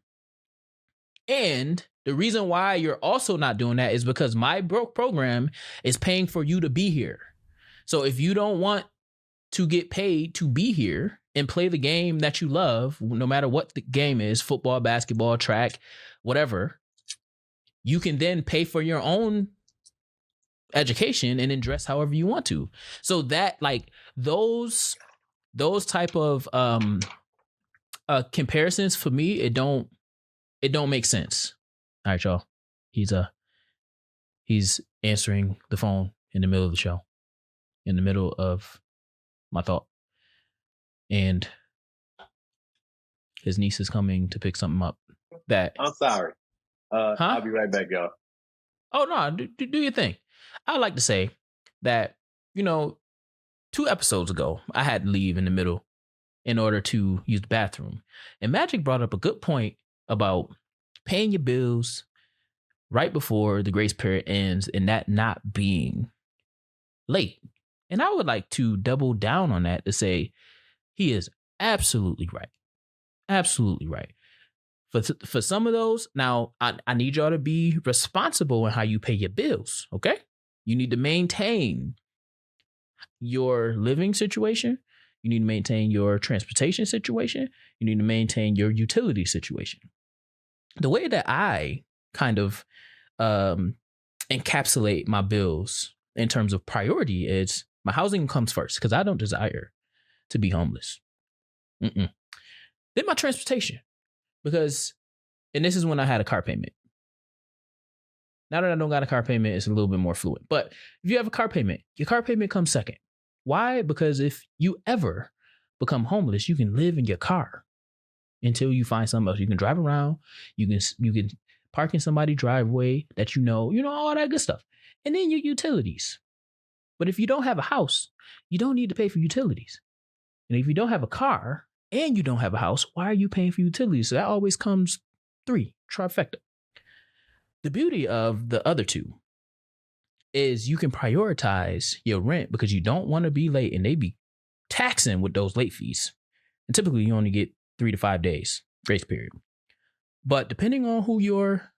And the reason why you're also not doing that is because my program is paying for you to be here. So if you don't want to get paid to be here and play the game that you love, no matter what the game is, football, basketball, track, whatever, you can then pay for your own education and then dress however you want to. So that, like, those type of comparisons for me, it don't make sense. All right, y'all. He's answering the phone in the middle of the show, in the middle of my thought, and his niece is coming to pick something up. I'm sorry. I'll be right back, y'all. Oh no, do your thing. I like to say that 2 episodes ago I had to leave in the middle in order to use the bathroom, and Magic brought up a good point about paying your bills right before the grace period ends and that not being late. And I would like to double down on that to say he is absolutely right. Absolutely right. For some of those, now I need y'all to be responsible in how you pay your bills, okay? You need to maintain your living situation. You need to maintain your transportation situation. You need to maintain your utility situation. The way that I kind of encapsulate my bills in terms of priority is my housing comes first because I don't desire to be homeless. Then my transportation, because, and this is when I had a car payment. Now that I don't got a car payment, it's a little bit more fluid. But if you have a car payment, your car payment comes second. Why? Because if you ever become homeless, you can live in your car until you find something else. You can drive around. You can park in somebody's driveway that you know all that good stuff, and then your utilities. But if you don't have a house, you don't need to pay for utilities. And if you don't have a car and you don't have a house, why are you paying for utilities? So that always comes 3, trifecta. The beauty of the other 2 is you can prioritize your rent because you don't want to be late, and they be taxing with those late fees. And typically you only get 3 to 5 days grace period. But depending on who your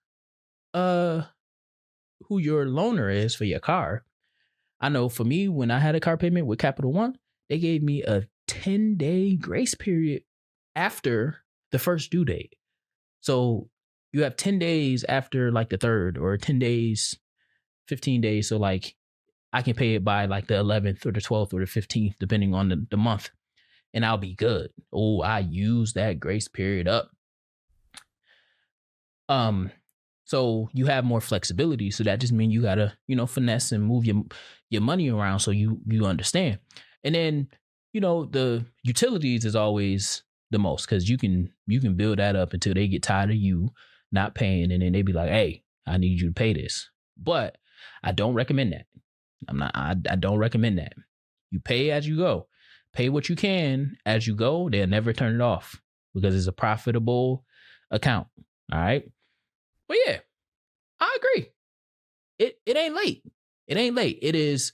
loaner is for your car, I know for me, when I had a car payment with Capital One, they gave me a 10-day grace period after the first due date. So you have 10 days after like the 3rd, or 10 days, 15 days. So like I can pay it by like the 11th or the 12th or the 15th, depending on the month, and I'll be good. Oh, I use that grace period up. So you have more flexibility. So that just means you gotta, finesse and move your money around so you understand. And then, the utilities is always the most, because you can build that up until they get tired of you not paying, and then they be like, hey, I need you to pay this. But I don't recommend that. I don't recommend that. You pay as you go. Pay what you can as you go. They'll never turn it off because it's a profitable account. All right. But yeah, I agree. It ain't late. It ain't late. It is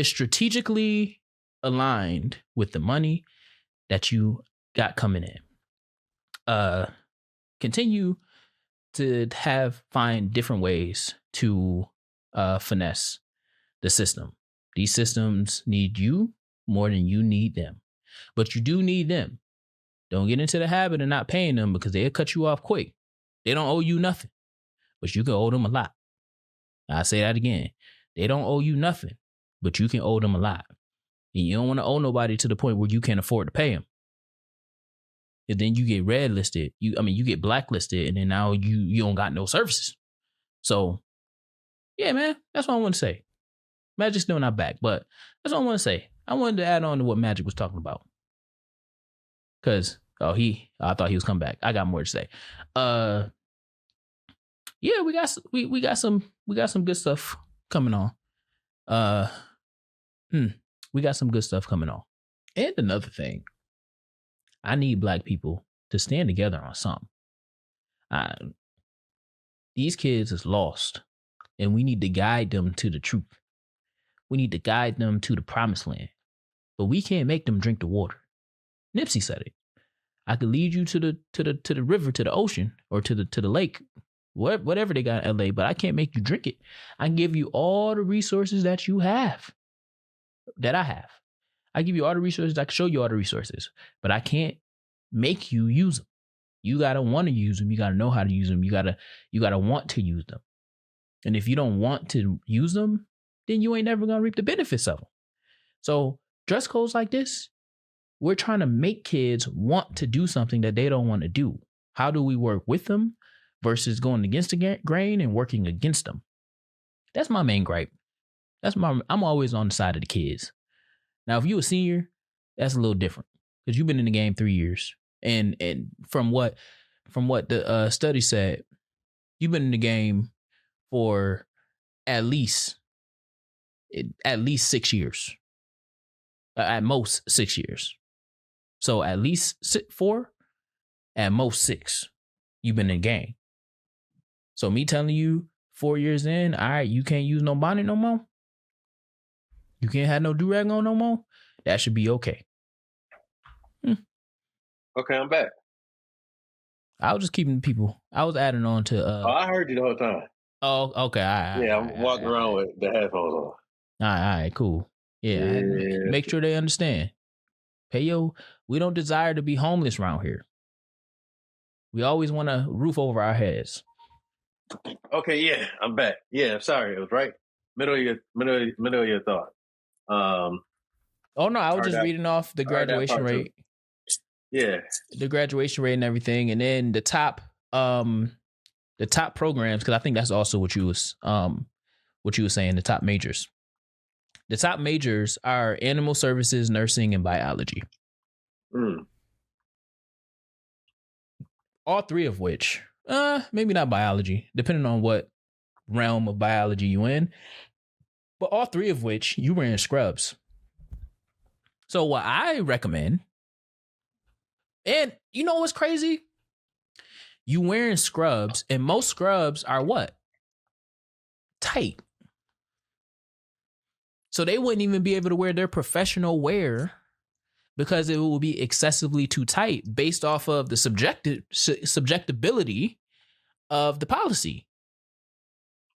strategically aligned with the money that you got coming in. Continue to find different ways to finesse the system. These systems need you more than you need them, but you do need them. Don't get into the habit of not paying them, because they'll cut you off quick. They don't owe you nothing, but you can owe them a lot. I say that again. They don't owe you nothing, but you can owe them a lot. And you don't want to owe nobody to the point where you can't afford to pay them. And then you get red listed. You get blacklisted, and then now you don't got no services. So, yeah, man, that's what I want to say. Magic's still not back, but that's what I want to say. I wanted to add on to what Magic was talking about. Because, I thought he was coming back. I got more to say. Yeah, we got some good stuff coming on. We got some good stuff coming on. And another thing, I need Black people to stand together on something. These kids is lost, and we need to guide them to the truth. We need to guide them to the promised land, but we can't make them drink the water. Nipsey said it. I could lead you to the river, to the ocean, or to the lake, whatever they got in LA, but I can't make you drink it. I can give you all the resources that you have, that I have. I give you all the resources. I can show you all the resources, but I can't make you use them. You gotta want to use them. You gotta know how to use them. You gotta want to use them. And if you don't want to use them, then you ain't never gonna reap the benefits of them. So dress codes like this, we're trying to make kids want to do something that they don't want to do. How do we work with them versus going against the grain and working against them? That's my main gripe. I'm always on the side of the kids. Now, if you a senior, that's a little different because you've been in the game 3 years. And from what the study said, you've been in the game for at least 6 years. At most 6 years. So at least 4, at most 6, you've been in the game. So me telling you 4 years in, all right, you can't use no bonnet no more. You can't have no do-rag on no more. That should be okay. Okay, I'm back. I was just keeping people. I was adding on to. I heard you the whole time. Oh, okay. I'm walking around with the headphones on. All right, cool. Yeah. Make sure they understand. Hey, we don't desire to be homeless around here. We always want a roof over our heads. Okay, yeah, I'm back. Yeah, sorry, it was right middle of your thought. Oh no, I was just reading off the graduation rate. Yeah, the graduation rate and everything, and then the top programs, because I think that's also what you was saying. The top majors. The top majors are animal services, nursing, and biology. All three of which, maybe not biology, depending on what realm of biology you in, but all three of which you were in scrubs. So what I recommend, and you know what's crazy? You wearing scrubs, and most scrubs are what? Tight. So they wouldn't even be able to wear their professional wear because it will be excessively too tight based off of the subjectability of the policy.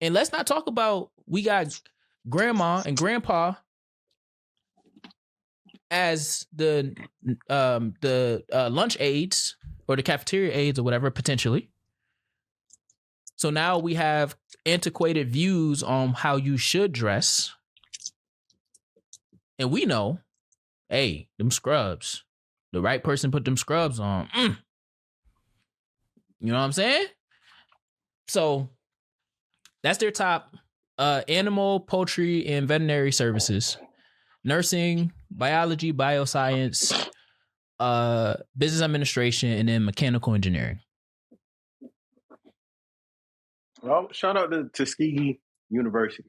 And let's not talk about, we got grandma and grandpa as the lunch aides or the cafeteria aides or whatever, potentially. So now we have antiquated views on how you should dress. And we know, hey, them scrubs, the right person put them scrubs on. You know what I'm saying? So that's their top: animal, poultry, and veterinary services, nursing, biology, bioscience, business administration, and then mechanical engineering. Well, shout out to Tuskegee University.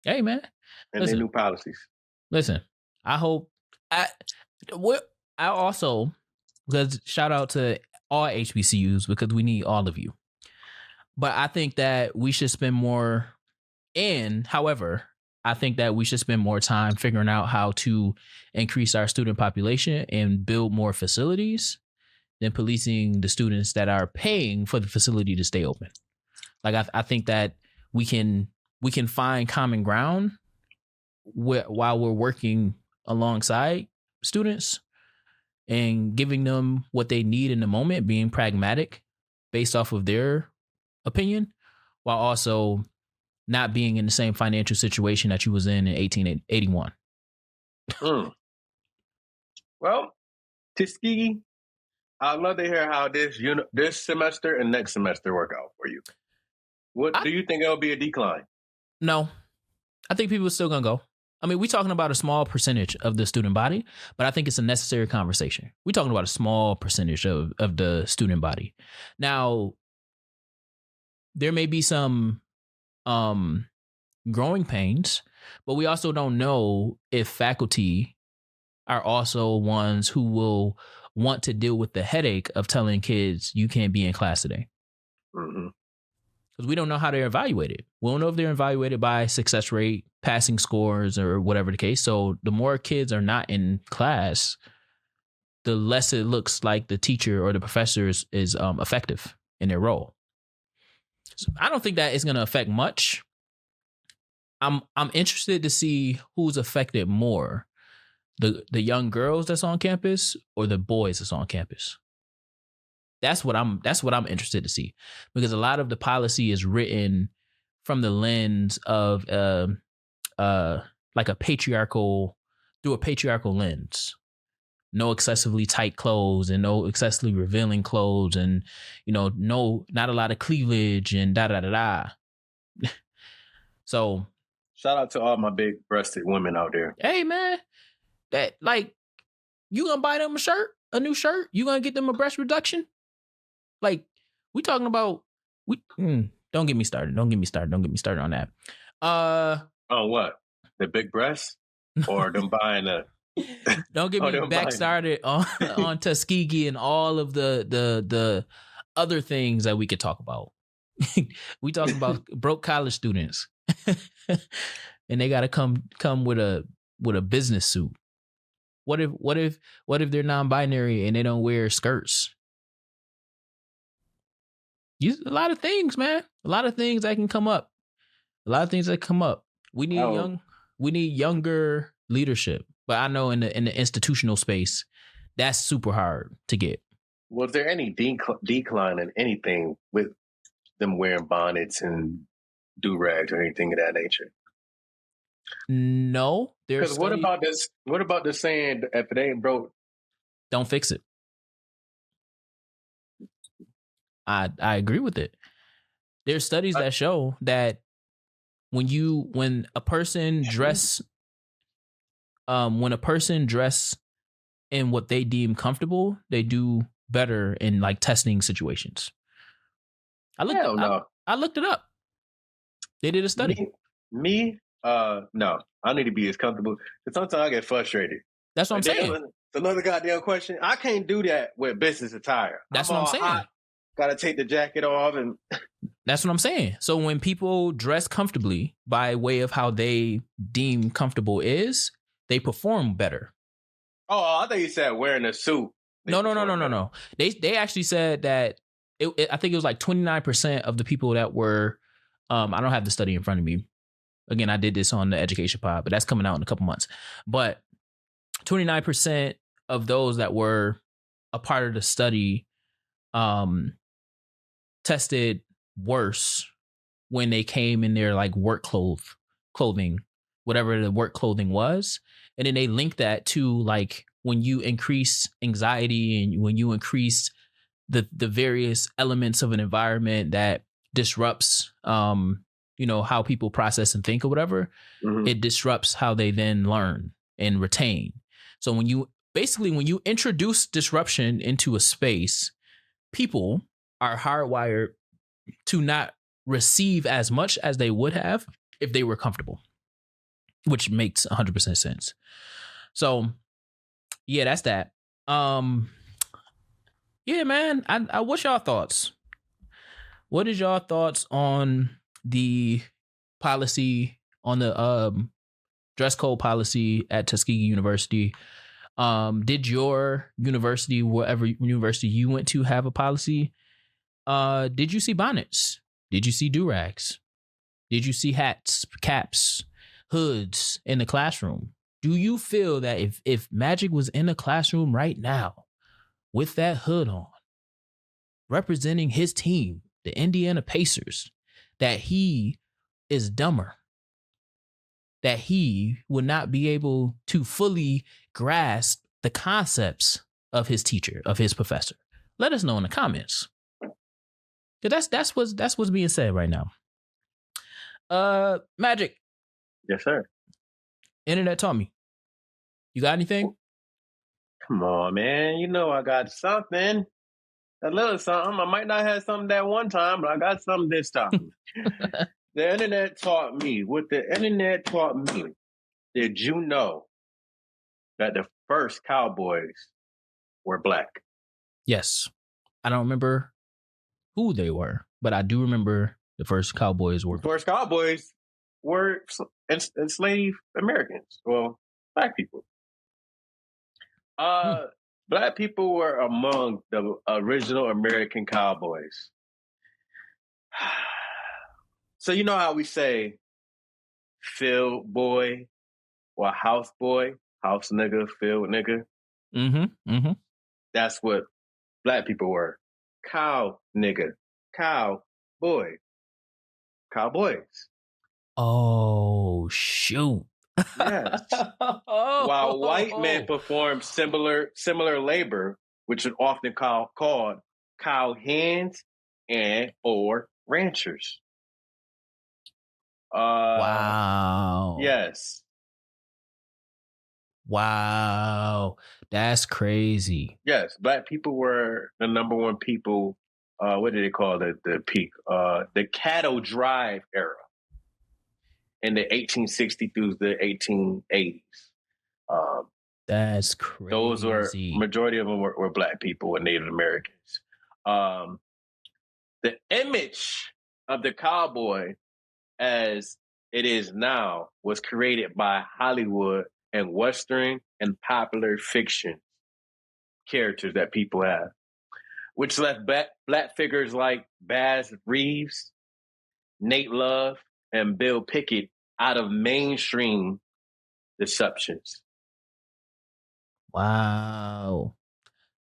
Hey, man. And their new policies. Listen, I hope I also, because shout out to all HBCUs because we need all of you. But I think that we should spend more however, I think that we should spend more time figuring out how to increase our student population and build more facilities than policing the students that are paying for the facility to stay open. Like I think that we can find common ground while we're working alongside students and giving them what they need in the moment, being pragmatic based off of their opinion, while also not being in the same financial situation that you was in 1881. Well, Tuskegee, I'd love to hear how this semester and next semester work out for you. What do you think it'll be a decline? No, I think people are still gonna go. I mean, we're talking about a small percentage of the student body, but I think it's a necessary conversation. We're talking about a small percentage of the student body. Now, there may be some growing pains, but we also don't know if faculty are also ones who will want to deal with the headache of telling kids you can't be in class today. Because we don't know how they're evaluated. We don't know if they're evaluated by success rate, passing scores, or whatever the case. So the more kids are not in class, the less it looks like the teacher or the professor is effective in their role. So I don't think that it's going to affect much. I'm interested to see who's affected more, the young girls that's on campus or the boys that's on campus. That's what I'm interested to see, because a lot of the policy is written from the lens of like through a patriarchal lens. no excessively tight clothes and no excessively revealing clothes and, not a lot of cleavage and da. So shout out to all my big breasted women out there. Hey man, that like, you gonna buy them a new shirt? You gonna get them a breast reduction? Like, we talking about, don't get me started on that. Oh, what? The big breasts? Or them buying a... Don't get me back started on Tuskegee and all of the other things that we could talk about. We talking about broke college students. And they gotta come with a business suit. What if they're non-binary and they don't wear skirts? A lot of things, man. A lot of things that can come up. We need younger leadership. But I know in the institutional space, that's super hard to get. Was there any decline in anything with them wearing bonnets and do-rags or anything of that nature? No. Because what about this? What about the saying, if it ain't broke, don't fix it? I agree with it. There's studies that show that when a person dress in what they deem comfortable, they do better in like testing situations. I looked it up. They did a study. No. I need to be as comfortable. Because sometimes I get frustrated. That's what I'm saying. It's another goddamn question. I can't do that with business attire. That's what I'm saying. Got to take the jacket off and... That's what I'm saying. So when people dress comfortably by way of how they deem comfortable is, they perform better. Oh, I thought you said wearing a suit. No. They actually said that I think it was like 29% of the people that were, I don't have the study in front of me. Again, I did this on the education pod, but that's coming out in a couple months. But 29% of those that were a part of the study tested worse when they came in their like work clothing, whatever the work clothing was. And then they linked that to like when you increase anxiety and when you increase the various elements of an environment that disrupts how people process and think or whatever, it disrupts how they then learn and retain. So when you introduce disruption into a space, people are hardwired to not receive as much as they would have if they were comfortable, which makes 100% sense. So yeah, that's that. Yeah, man. What's y'all thoughts? What is y'all thoughts on the policy, on the dress code policy at Tuskegee University? Did your university, whatever university you went to, have a policy? Did you see bonnets? Did you see do-rags? Did you see hats, caps, hoods in the classroom? Do you feel that if Magic was in the classroom right now with that hood on, representing his team, the Indiana Pacers, that he is dumber, that he would not be able to fully grasp the concepts of his teacher, of his professor? Let us know in the comments. Cause that's what's being said right now. Magic. Yes, sir. Internet taught me. You got anything? Come on, man. You know I got something. A little something. I might not have something that one time, but I got something this time. The internet taught me. What the internet taught me. Did you know that the first Cowboys were black? Yes. I don't remember who they were, but I do remember the first Cowboys were. The first Cowboys were enslaved Americans. Well, black people. Black people were among the original American Cowboys. So you know how we say field boy or house boy, house nigga, field nigga? Mm-hmm. That's what black people were. Cow nigga, cow boy, cowboys. Oh, shoot. Yes. While white men performed similar labor, which is often called cow hands and or ranchers. Wow. Yes. Wow. That's crazy. Yes. Black people were the number one people. What did they call it? The peak? The cattle drive era in the 1860s through the 1880s. That's crazy. Those were, majority of them were Black people and Native Americans. The image of the cowboy as it is now was created by Hollywood and Western and popular fiction characters that people have, which left Black figures like Baz Reeves, Nate Love, and Bill Pickett out of mainstream deceptions. Wow.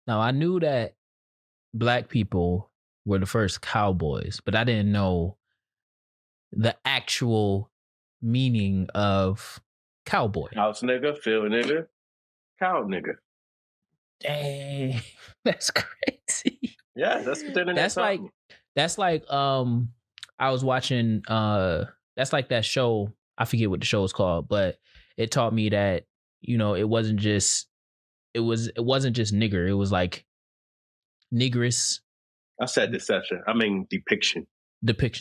Now, I knew that Black people were the first cowboys, but I didn't know the actual meaning of cowboy. House nigga, field nigga, cow nigga. Dang, that's crazy. Yeah, that's what the internet That's like me. That's like I was watching that's like that show, I forget what the show is called, but it taught me that, you know, it wasn't just nigger, it was like negress. I said deception. I mean depiction.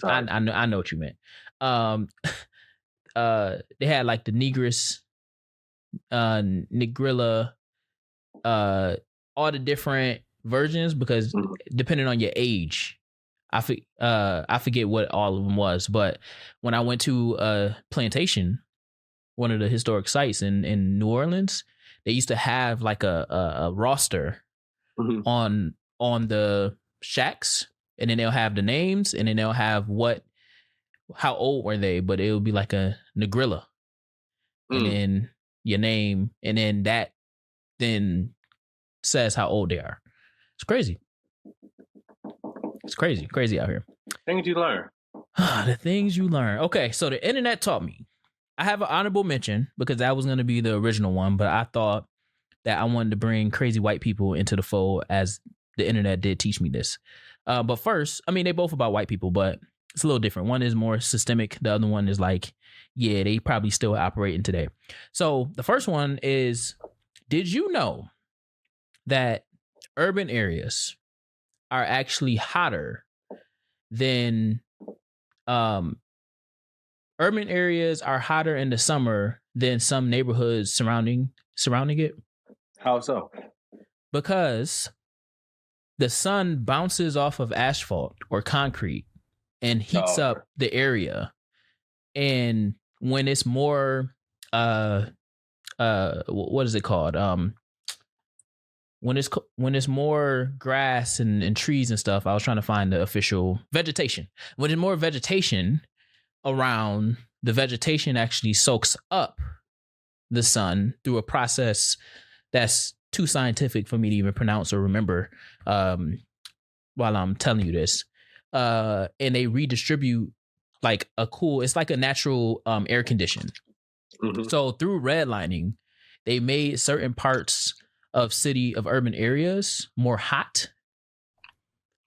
I know what you meant. They had like the negress, negrilla, all the different versions, because depending on your age, I forget what all of them was, but when I went to a plantation, one of the historic sites in New Orleans, they used to have like a roster on the shacks, and then they'll have the names, and then they'll have how old were they, but it would be like a negrilla, and then your name, and then that then says how old they are. It's crazy. It's crazy out here. Things you learn. The things you learn. Okay, so the internet taught me. I have an honorable mention because that was going to be the original one, but I thought that I wanted to bring crazy white people into the fold, as the internet did teach me this. But first, I mean, they both about white people, but it's a little different. One is more systemic. The other one is like, yeah, they probably still operating today. So the first one is, did you know that urban areas are actually hotter than urban areas are hotter in the summer than some neighborhoods surrounding it? How so? Because the sun bounces off of asphalt or concrete and heats up the area. And when it's more what is it called? When it's more grass and trees and stuff, I was trying to find the official vegetation. When there's more vegetation around, the vegetation actually soaks up the sun through a process that's too scientific for me to even pronounce or remember while I'm telling you this. And they redistribute like it's like a natural air condition. So through redlining, they made certain parts of urban areas more hot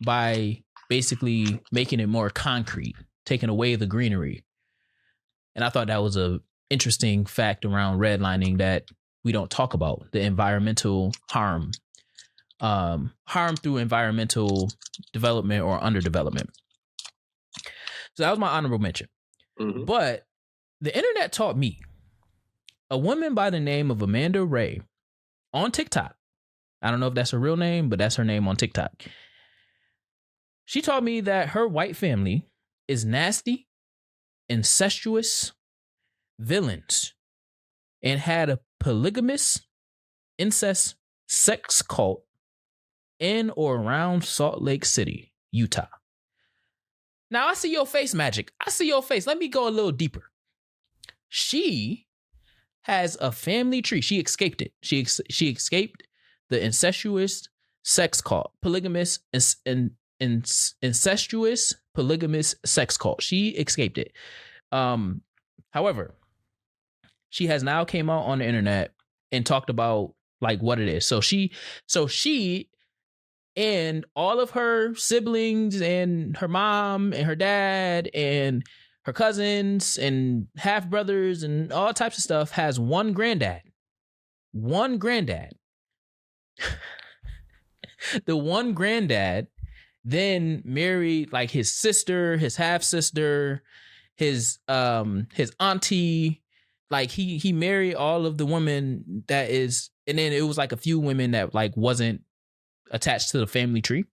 by basically making it more concrete, taking away the greenery. And I thought that was a interesting fact around redlining that we don't talk about, the environmental harm through environmental development or underdevelopment. So that was my honorable mention. But the internet taught me a woman by the name of Amanda Ray on TikTok. I don't know if that's her real name, but that's her name on TikTok. She taught me that her white family is nasty, incestuous villains and had a polygamous incest sex cult in or around Salt Lake City, Utah. Now, I see your face, Magic. I see your face. Let me go a little deeper. She has a family tree. She escaped it. She escaped the incestuous sex cult, polygamous and incestuous polygamous sex cult. She escaped it. However, she has now came out on the internet and talked about like what it is. So she and all of her siblings and her mom and her dad and her cousins and half brothers and all types of stuff has one granddad. One granddad. The one granddad then married like his sister, his half sister, his auntie. Like he married all of the women that is, and then it was like a few women that like wasn't attached to the family tree.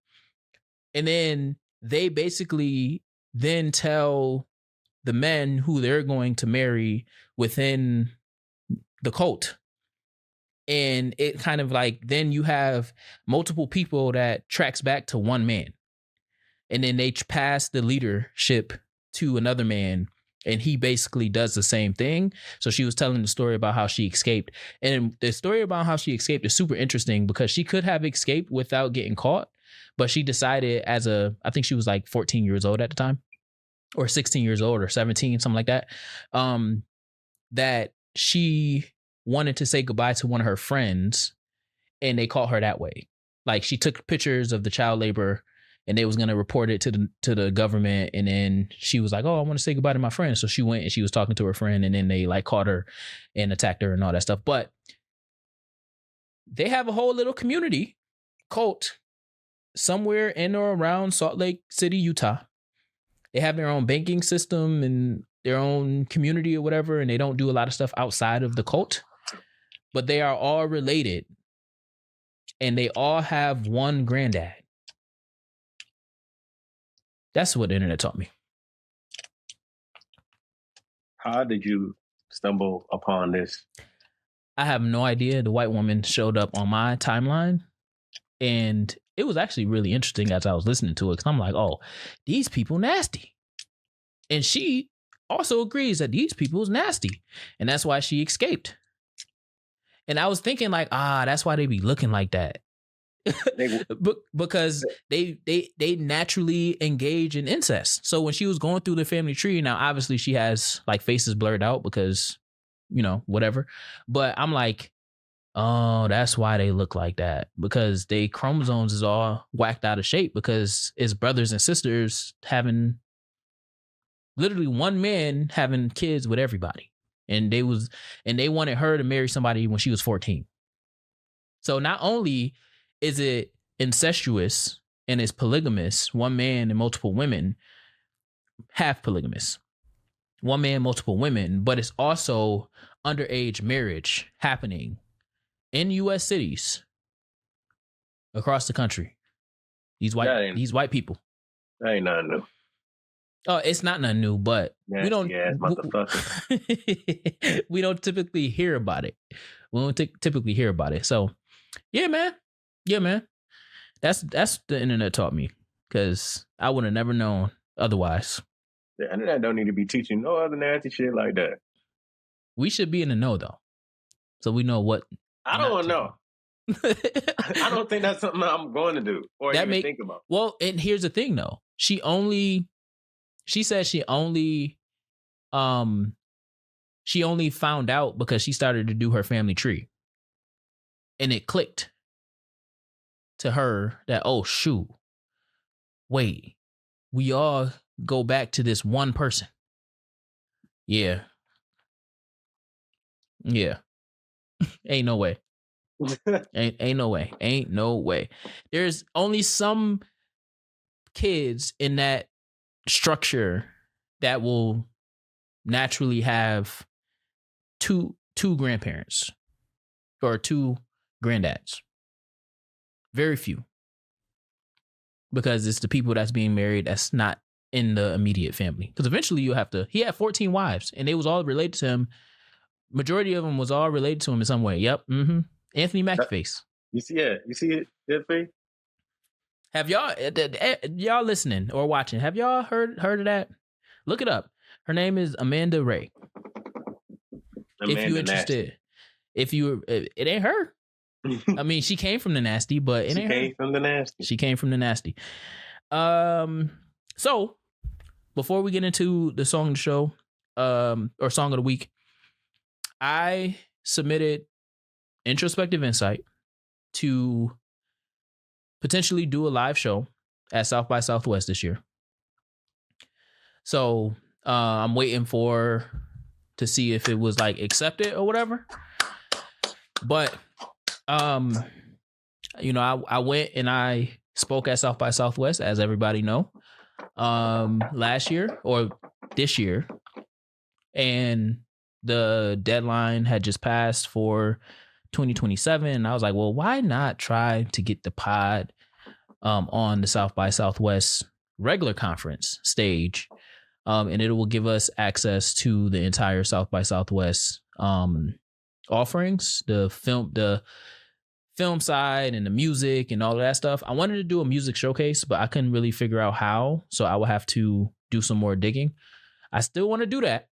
And then they basically then tell the men who they're going to marry within the cult. And it kind of like, then you have multiple people that tracks back to one man. And then they pass the leadership to another man. And he basically does the same thing. So she was telling the story about how she escaped. And the story about how she escaped is super interesting because she could have escaped without getting caught. But she decided I think she was like 14 years old at the time, or 16 years old or 17, something like that, that she wanted to say goodbye to one of her friends, and they caught her that way. Like she took pictures of the child labor and they was going to report it to the government. And then she was like, oh, I want to say goodbye to my friend. So she went and she was talking to her friend, and then they like caught her and attacked her and all that stuff. But they have a whole little community cult somewhere in or around Salt Lake City, Utah. They have their own banking system and their own community or whatever. And they don't do a lot of stuff outside of the cult, but they are all related and they all have one granddad. That's what the internet taught me. How did you stumble upon this? I have no idea. The white woman showed up on my timeline, and it was actually really interesting as I was listening to it, because I'm like, oh, these people nasty. And she also agrees that these people is nasty, and that's why she escaped. And I was thinking like, that's why they be looking like that. Because they naturally engage in incest. So when she was going through the family tree, now obviously she has like faces blurred out because, whatever. But I'm like, oh, that's why they look like that, because they chromosomes is all whacked out of shape because it's brothers and sisters having literally one man having kids with everybody. And they wanted her to marry somebody when she was 14. So not only is it incestuous and it's polygamous, one man and multiple women, half polygamous, one man, multiple women, but it's also underage marriage happening in U.S. cities across the country. These white people. That ain't nothing new. Oh, it's not nothing new, but we don't. We don't typically hear about it. We don't typically hear about it. So, yeah, man. That's the internet taught me, because I would have never known otherwise. The internet don't need to be teaching no other nasty shit like that. We should be in the know though, so we know what. I don't know. I don't think that's something I'm going to do or even think about. Well, and here's the thing though. She said she only found out because she started to do her family tree, and it clicked to her that, oh shoot, wait, we all go back to this one person. Yeah. Ain't no way. Ain't no way. There's only some kids in that structure that will naturally have two grandparents or two granddads. Very few. Because it's the people that's being married that's not in the immediate family. Because eventually he had 14 wives and they was all related to him. Majority of them was all related to him in some way. Yep. Mm-hmm. Anthony Mackie face. You see it, that face? Have y'all listening or watching? Have y'all heard of that? Look it up. Her name is Amanda Ray. If you're interested, it ain't her. I mean, she came from the nasty, but it ain't her. She came from the nasty. So before we get into the song of the show, or song of the week, I submitted Introspective Insight to potentially do a live show at South by Southwest this year. So I'm waiting to see if it was like accepted or whatever. But I went and I spoke at South by Southwest, as everybody know, last year or this year, and the deadline had just passed for 2027. And I was like, well, why not try to get the pod on the South by Southwest regular conference stage, and it will give us access to the entire South by Southwest offerings, the film side and the music and all of that stuff. I wanted to do a music showcase, but I couldn't really figure out how, so I will have to do some more digging. I still want to do that,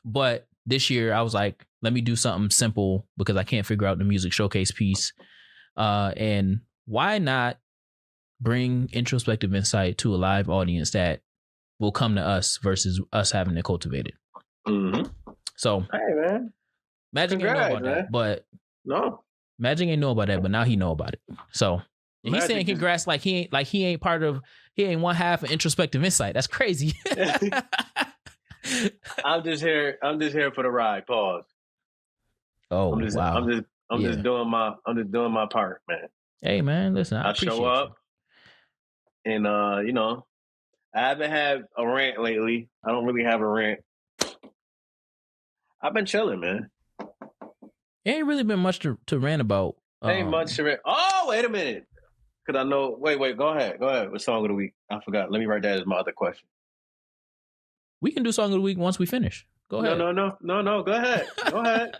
but this year I was like, let me do something simple because I can't figure out the music showcase piece. And why not bring Introspective Insight to a live audience that will come to us versus us having to cultivate it. Mm-hmm. So, hey man, Magic ain't know about that, but no, Magic ain't know about that, but now he know about it. So he's saying congrats, like he ain't one half of Introspective Insight. That's crazy. I'm just here for the ride. Pause. Oh, wow. I'm just doing my part, man. Hey man, listen, I show up you. And I haven't had a rant lately. I don't really have a rant. I've been chilling, man. Ain't really been much to rant about. Ain't much to rant. Oh, wait a minute. Because I know. Wait. Go ahead. What song of the week? I forgot. Let me write that as my other question. We can do song of the week once we finish. Go ahead. No. Go ahead. Go ahead.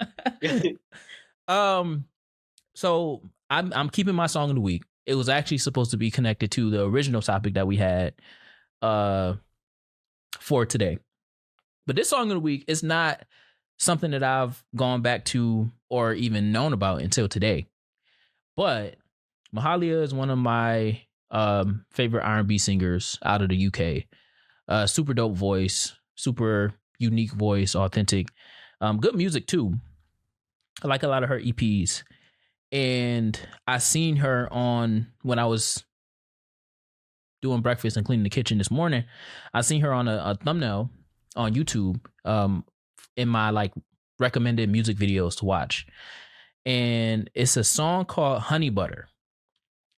So I'm keeping my song of the week. It was actually supposed to be connected to the original topic that we had for today. But this song of the week is not something that I've gone back to or even known about until today. But Mahalia is one of my favorite R&B singers out of the UK. Super dope voice, super unique voice, authentic. Good music too. I like a lot of her EPs. And I seen her when I was doing breakfast and cleaning the kitchen this morning. I seen her on a thumbnail on YouTube in my like recommended music videos to watch. And it's a song called Honey Butter.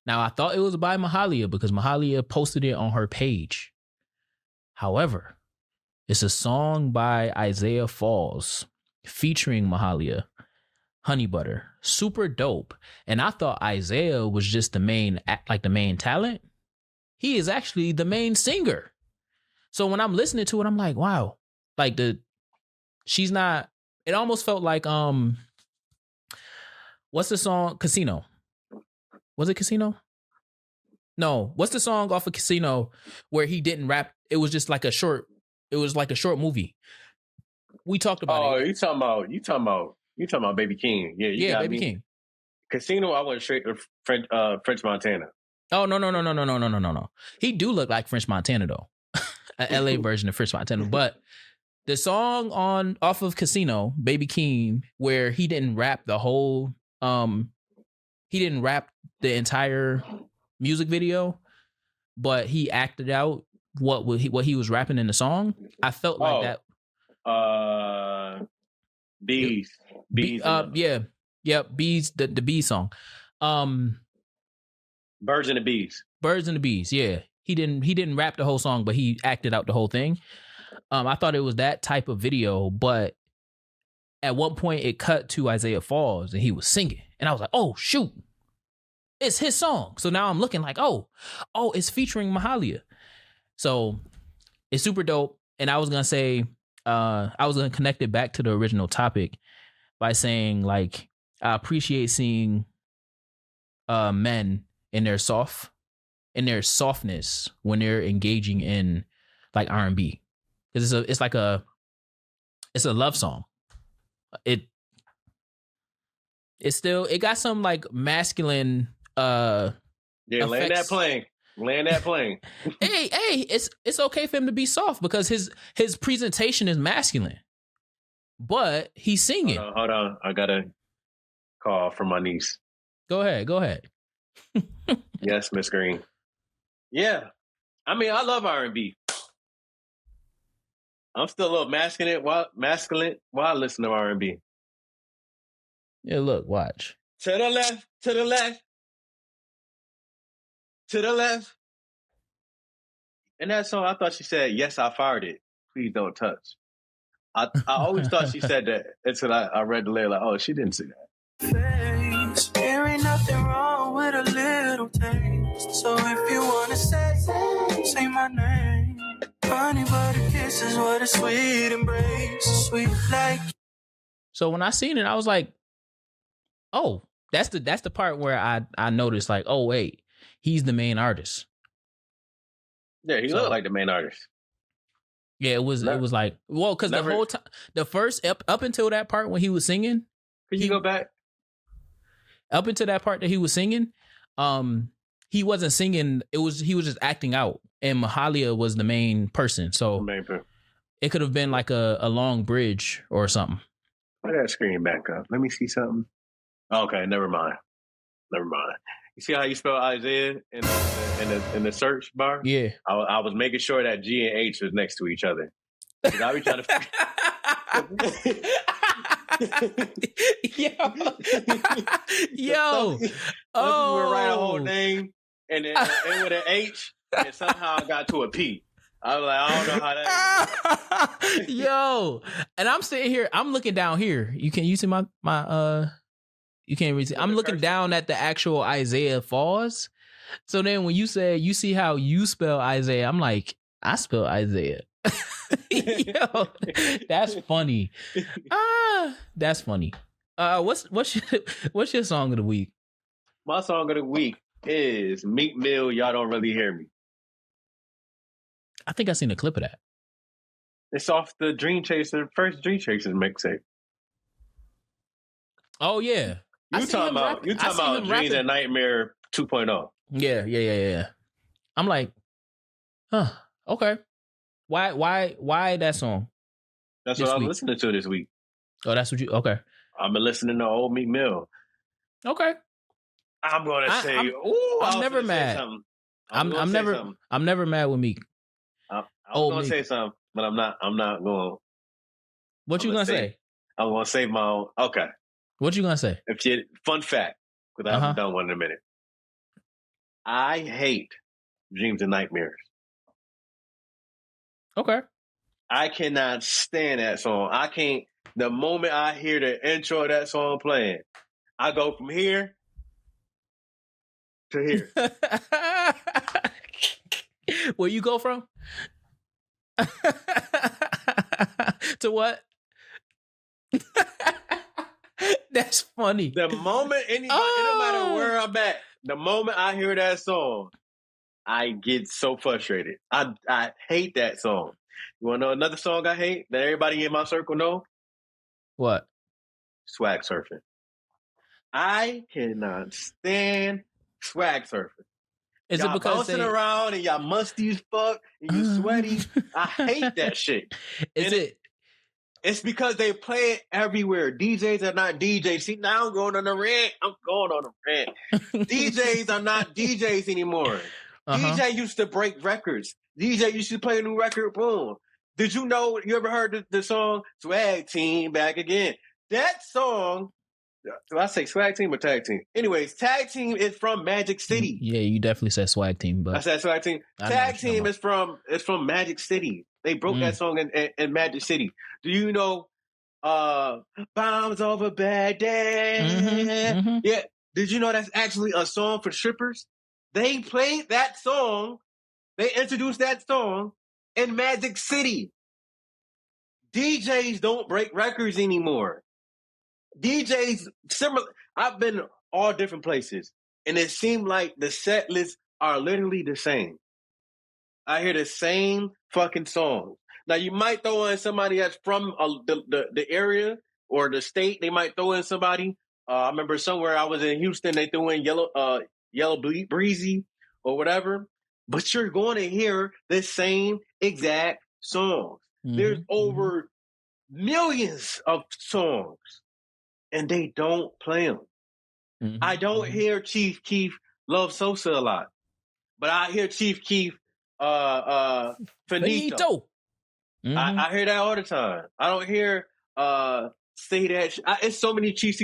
Now, I thought it was by Mahalia because Mahalia posted it on her page. However, it's a song by Isaiah Falls featuring Mahalia, Honey Butter. Super dope. And I thought Isaiah was just the main talent. He is actually the main singer. So when I'm listening to it, I'm like, wow. Like she's not, it almost felt like, what's the song? Casino. Was it Casino? No. What's the song off of Casino where he didn't rap? It was just like a short movie. We talked about it. Oh, you talking about Baby King. Yeah, Baby King. Casino, I went straight to French Montana. Oh, no. He do look like French Montana though. An LA version of French Montana. But the song off of Casino, Baby King, where he didn't rap the whole he didn't rap the entire music video, but he acted out what he was rapping in the song. I felt like that. Bees. Bees, the Bees song. Birds and the Bees. Yeah. He didn't rap the whole song, but he acted out the whole thing. I thought it was that type of video, but at one point it cut to Isaiah Falls and he was singing. And I was like, oh, shoot. It's his song. So now I'm looking like, oh, it's featuring Mahalia. So it's super dope. And I was going to say, I was going to connect it back to the original topic by saying, like, I appreciate seeing men in their softness when they're engaging in like R&B. Because it's a love song. It got some like masculine land that plane. hey, it's okay for him to be soft because his presentation is masculine. but he's singing. Hold on. I got a call from my niece. Go ahead. Yes, Miss Green. Yeah. I mean, I love R&B. I'm still a little masculine while I listen to R&B. Yeah, look, watch. To the left, to the left, to the left. And that song, I thought she said, yes, I fired it. Please don't touch. I always thought she said that until I read the lyric, like, oh, she didn't say that. There ain't nothing wrong with a little taste. So if you want to say my name. Honey butter kisses, what a sweet embrace. Sweet like. So when I seen it, I was like, oh, that's the part where I noticed, like, oh, wait, he's the main artist. Yeah, he looked like the main artist. Yeah, it was like, well, because the whole time, the first up until that part when he was singing. Could you go back? Up until that part that he was singing, he wasn't singing. He was just acting out, and Mahalia was the main person. So it could have been like a long bridge or something. I got to screen back up. Let me see something. Okay, never mind. You see how you spell Isaiah in the search bar? Yeah. I was making sure that G and H was next to each other. I be trying to. Yo. Oh. We were write a whole name and then end with an H, and somehow I got to a P. I was like, I don't know how that. Yo, and I'm sitting here. I'm looking down here. You see my You can't read. I'm looking down at the actual Isaiah Falls. So then when you say you see how you spell Isaiah, I'm like, I spell Isaiah. Yo, that's funny. That's funny. What's your song of the week? My song of the week is Meek Mill, Y'all Don't Really Hear Me. I think I seen a clip of that. It's off the first Dream Chaser mixtape. Oh yeah. You talking about Dreams and Nightmare 2.0. Yeah. I'm like, huh, okay. Why that song? That's what I'm listening to this week. Oh, that's what okay. I've been listening to old Meek Mill. Okay. I'm gonna say, I'm never mad. I'm never mad with Meek. I was gonna say something, but I'm not going. What you gonna say? I'm gonna save my own. Okay. What you gonna say? Fun fact, because I haven't done one in a minute. I hate Dreams and Nightmares. Okay. I cannot stand that song. I can't. The moment I hear the intro of that song playing, I go from here to here. Where you go from? To what? That's funny. The moment it don't matter where I'm at, the moment I hear that song, I get so frustrated. I hate that song. You want to know another song I hate that everybody in my circle know? What? Swag surfing. I cannot stand swag surfing. Is y'all it because bouncing around and y'all musty as fuck and you sweaty? I hate that shit. It's because they play it everywhere. DJs are not DJs. See, now I'm going on a rant. DJs are not DJs anymore. DJ used to break records. DJ used to play a new record. Boom. Did you know? You ever heard the song "Swag Team" back again? That song. Do I say swag team or tag team? Anyways, tag team is from Magic City. Yeah, you definitely said swag team, but I said swag team. Tag team is from Magic City. They broke that song in Magic City. Do you know Bombs Over Bad Day? Yeah. Did you know that's actually a song for strippers? They played that song. They introduced that song in Magic City. DJs don't break records anymore. DJs similar. I've been all different places, and it seemed like the set lists are literally the same. I hear the same fucking songs. Now you might throw in somebody that's from the area or the state. They might throw in somebody. I remember somewhere I was in Houston, they threw in Yellow Breezy or whatever. But you're going to hear the same exact songs. There's over millions of songs, and they don't play them. Mhm. I don't hear Chief Keef love Sosa a lot, but I hear Chief Keef Finito. Finito. Mhm. I hear that all the time. I don't hear Say That. It's so many Chief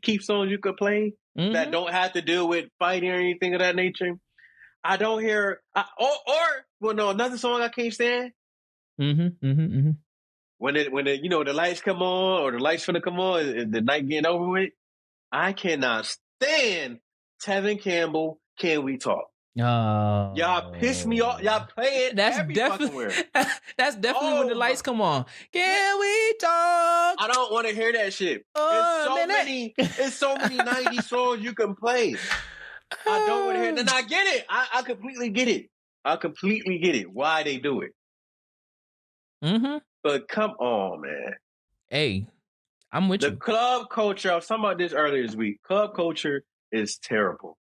Keef songs you could play that don't have to do with fighting or anything of that nature. I don't hear another song I can't stand. When the lights come on or the lights finna come on and the night getting over with, I cannot stand Tevin Campbell. Can We Talk? Y'all piss me off. Y'all play it. That's every definitely fucking where. that's definitely when the lights come on. Can we talk? I don't want to hear that shit. It's so many 90s songs you can play. I don't want to hear it. And I get it. I completely get it. I completely get it. Why they do it. But come on, man. Hey, I'm with you. The club culture, I was talking about this earlier this week. Club culture is terrible.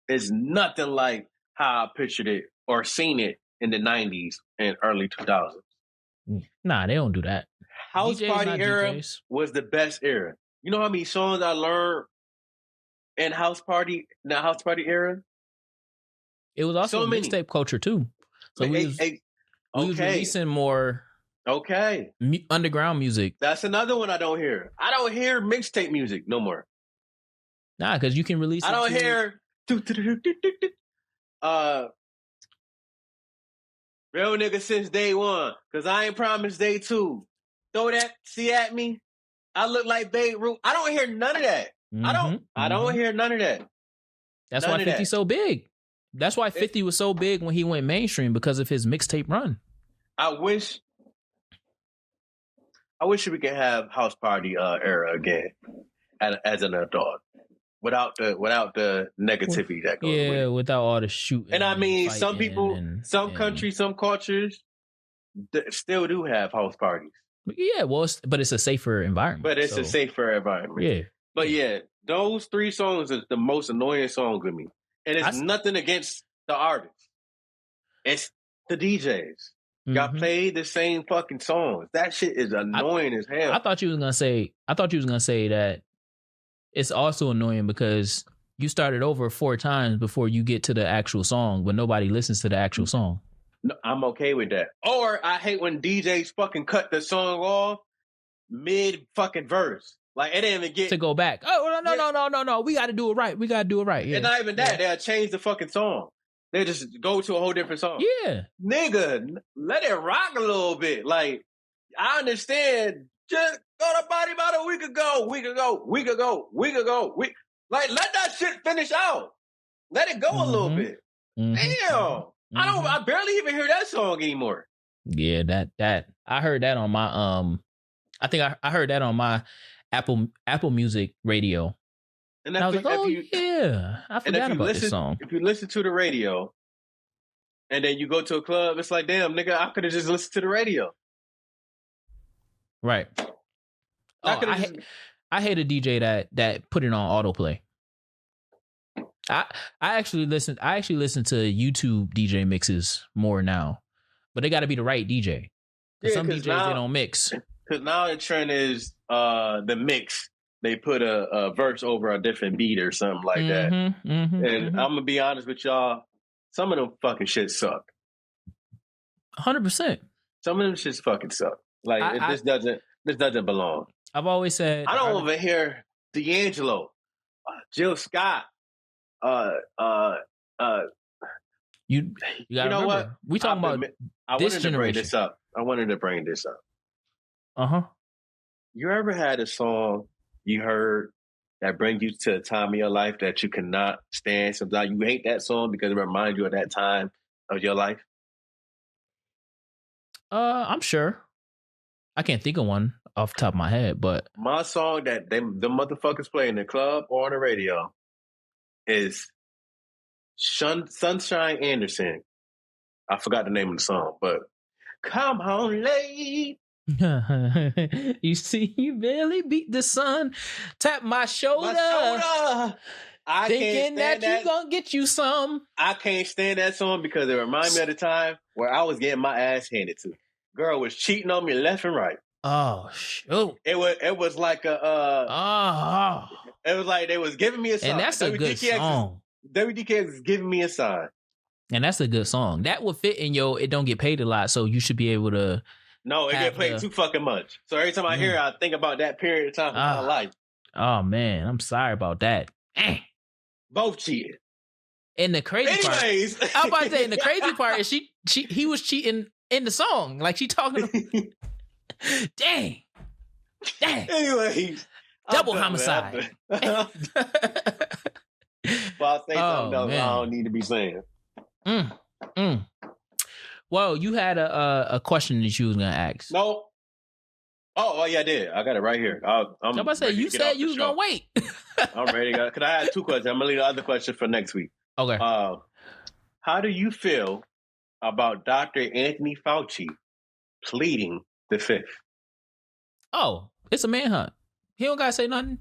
It's nothing like how I pictured it or seen it in the 90s and early 2000s. Nah, they don't do that. House DJs, party not era DJs. was the best era. You know how many songs I learned in the house party era? It was also So many. mixtape culture too. So we was releasing more underground music. That's another one I don't hear. I don't hear mixtape music no more. Nah, because you can release I don't hear real nigga since day one, because I ain't promised day two. Throw that C at me. I look like Babe Ruth. I don't hear none of that. I don't hear none of that. That's why 50's so big. That's why 50 was so big when he went mainstream, because of his mixtape run. I wish we could have house party era again as an adult. Without the negativity that goes with it. Without all the shooting. And I mean, some people, countries, some cultures still do have house parties. Yeah, well, but it's a safer environment. But it's a safer environment. Yeah. But those 3 songs is the most annoying songs with me. And it's nothing against the artists. It's the DJs. Y'all play the same fucking songs. That shit is annoying as hell. I thought you was gonna say that it's also annoying because you started over 4 times before you get to the actual song, but nobody listens to the actual song. No, I'm okay with that. Or I hate when DJs fucking cut the song off mid fucking verse. Like, it didn't even get to go back. Oh, no. We got to do it right. Yeah. And not even that. They'll change the fucking song. They just go to a whole different song. Yeah. Nigga, let it rock a little bit. Like, I understand. Just go to Body about a week ago. Like, let that shit finish out. Let it go a little bit. Damn. I barely even hear that song anymore. Yeah, that I heard that on my I think I heard that on my Apple Music radio. And I was like, I forgot about this song. If you listen to the radio and then you go to a club, it's like, damn, nigga, I could have just listened to the radio. Right. I hate a DJ that put it on autoplay. I actually listen to YouTube DJ mixes more now, but they got to be the right DJ. Some DJs now, they don't mix. Because now the trend is the mix. They put a verse over a different beat or something like that. And I'm gonna be honest with y'all, some of them fucking shit suck. 100%. Some of them shits fucking suck. Like this doesn't belong. I've always said I don't even hear D'Angelo, Jill Scott. You know what? We talking about this generation. I wanted to bring this up. You ever had a song you heard that brings you to a time in your life that you cannot stand? Sometimes you hate that song because it reminds you of that time of your life. I'm sure. I can't think of one off the top of my head, but my song that the motherfuckers play in the club or on the radio is Sunshine Anderson. I forgot the name of the song, but come home late. You see, you barely beat the sun. Tap my shoulder. I thinking that you gonna get you some. I can't stand that song because it reminds me of the time where I was getting my ass handed to. Girl was cheating on me left and right. Oh shoot! It was like Oh, it was like they was giving me a sign. and that's a good song. WDK is giving me a sign. And that's a good song. That would fit in your. It don't get paid a lot, so you should be able to. No, it get paid too fucking much. So every time I hear it, I think about that period of time of my life. Oh man, I'm sorry about that. Both cheated. And the crazy part, I was about to say, and the crazy part is he was cheating in the song, like she talking. Dang. Anyways, double homicide. But I'll say something else I don't need to be saying. Well, you had a question that you was gonna ask. No. Oh yeah, I did. I got it right here. I'm about to say, you said you was gonna wait. I'm ready to go. Because I had two questions. I'm gonna leave the other question for next week. Okay. How do you feel about Dr. Anthony Fauci pleading the fifth? Oh, it's a manhunt. He don't gotta say nothing.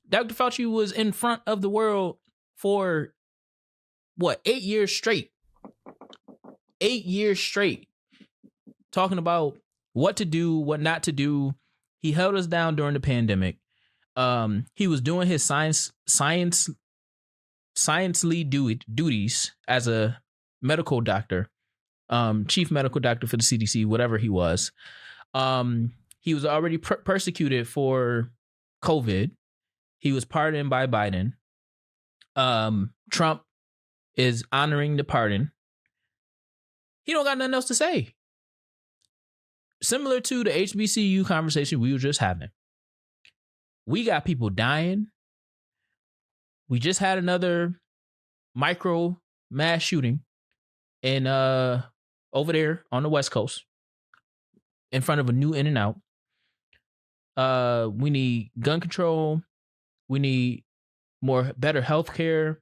Dr. Fauci was in front of the world for 8 years straight. 8 years straight. Talking about what to do, what not to do. He held us down during the pandemic. He was doing his science lead duties as a medical doctor, chief medical doctor for the CDC, whatever he was. He was already persecuted for COVID. He was pardoned by Biden. Trump is honoring the pardon. He don't got nothing else to say. Similar to the HBCU conversation we were just having. We got people dying. We just had another micro mass shooting in over there on the West Coast in front of a new In-N-Out. We need gun control. We need better healthcare.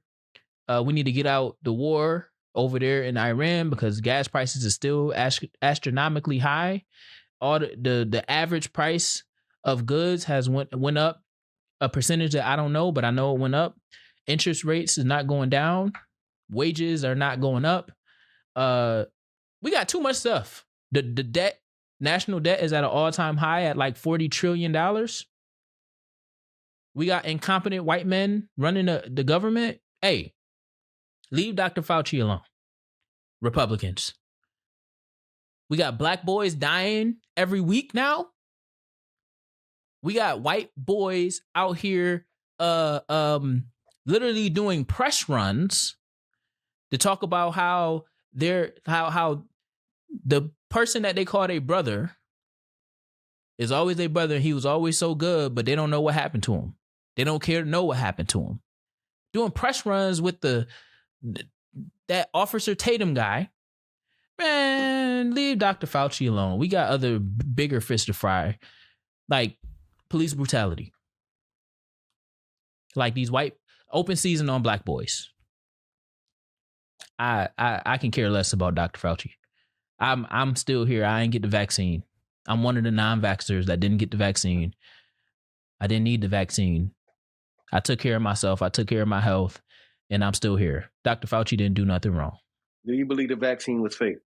We need to get out the war over there in Iran because gas prices are still astronomically high. All the average price of goods has went up a percentage that I don't know, but I know it went up. Interest rates is not going down. Wages are not going up. We got too much stuff. The debt, national debt is at an all-time high at like $40 trillion. We got incompetent white men running the government. Hey, leave Dr. Fauci alone. Republicans. We got black boys dying every week now. We got white boys out here literally doing press runs to talk about how the person that they call their brother is always their brother and he was always so good, but they don't know what happened to him. They don't care to know what happened to him. Doing press runs with that Officer Tatum guy. Man, leave Dr. Fauci alone. We got other bigger fish to fry. Like police brutality. Like these white open season on black boys. I can care less about Dr. Fauci. I'm still here. I ain't get the vaccine. I'm one of the non-vaxxers that didn't get the vaccine. I didn't need the vaccine. I took care of myself. I took care of my health, and I'm still here. Dr. Fauci didn't do nothing wrong. Do you believe the vaccine was fake?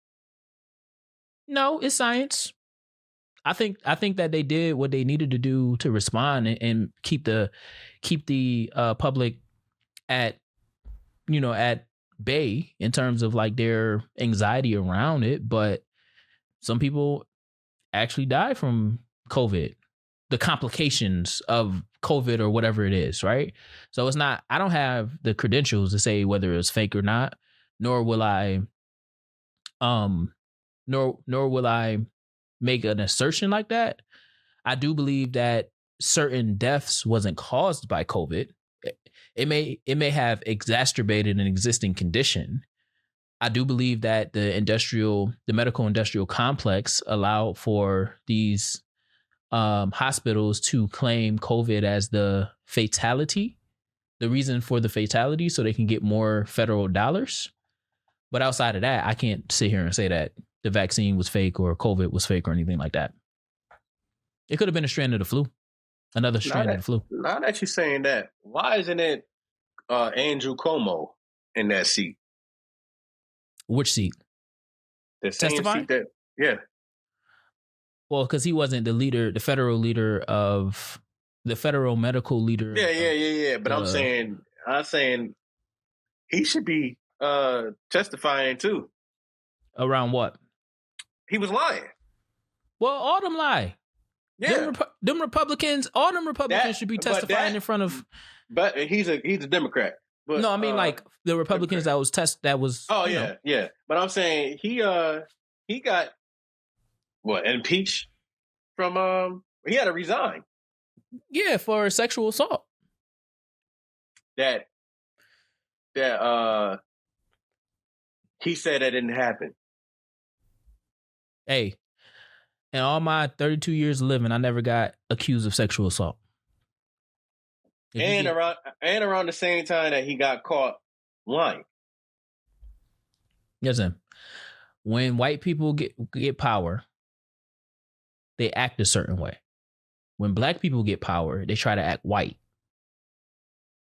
No, it's science. I think that they did what they needed to do to respond and keep the public at bay in terms of like their anxiety around it. But some people actually die from COVID, the complications of COVID or whatever it is, right? So it's not, I don't have the credentials to say whether it's fake or not, nor will I make an assertion like that. I do believe that certain deaths wasn't caused by COVID. It may have exacerbated an existing condition. I do believe that the medical industrial complex allowed for these hospitals to claim COVID as the fatality, the reason for the fatality, so they can get more federal dollars. But outside of that, I can't sit here and say that the vaccine was fake or COVID was fake or anything like that. It could have been a strand of the flu. Another strand of the flu. Now that you're saying that, why isn't it Andrew Cuomo in that seat? Which seat? The same Testifying? seat that, yeah. Well, because he wasn't the leader, the federal leader of the federal medical leader. Yeah. But I'm saying he should be testifying too. Around what? He was lying. Well, all them lie. Yeah. Them Republicans, all them Republicans should be testifying in front of. But he's a Democrat. But, no, I mean like the Republicans Democrat. that was. Oh yeah. But I'm saying he got impeached from he had to resign. Yeah, for sexual assault. That he said that didn't happen. Hey, in all my 32 years of living, I never got accused of sexual assault. Around the same time that he got caught lying. Listen, when white people get power, they act a certain way. When black people get power, they try to act white.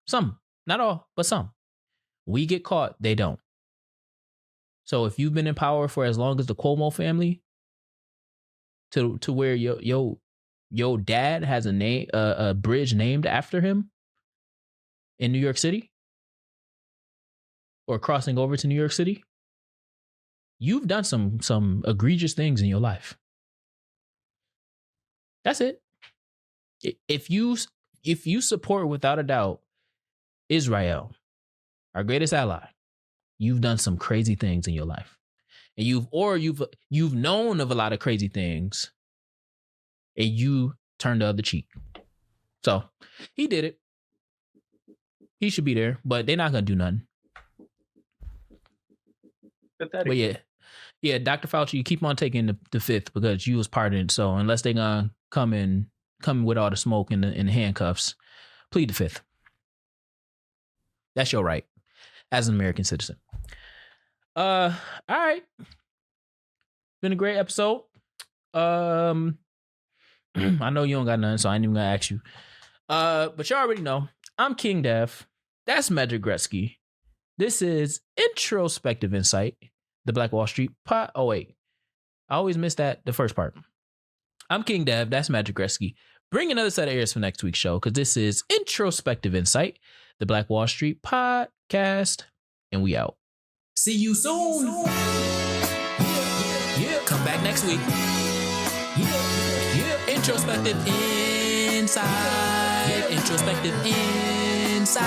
Some, not all, but some. We get caught, they don't. So if you've been in power for as long as the Cuomo family, to where your dad has a bridge named after him in New York City, or crossing over to New York City, you've done some egregious things in your life. That's it. If you support without a doubt Israel, our greatest ally, you've done some crazy things in your life. And you've known of a lot of crazy things, and you turned the other cheek. So he did it. He should be there, but they're not gonna do nothing. Pathetic. But yeah, Dr. Fauci, you keep on taking the fifth because you was pardoned. So unless they're gonna come with all the smoke and the handcuffs, plead the fifth. That's your right as an American citizen. All right. Been a great episode. I know you don't got none, so I ain't even gonna ask you. But you already know. I'm King Dev. That's Magic Gretzky. This is Introspective Insight, the Black Wall Street pot. Oh wait, I always miss the first part. I'm King Dev. That's Magic Gretzky. Bring another set of ears for next week's show because this is Introspective Insight, the Black Wall Street podcast, and we out. See you soon. Yeah. Come back next week. Yeah. Introspective Insight. Yeah. Introspective Insight.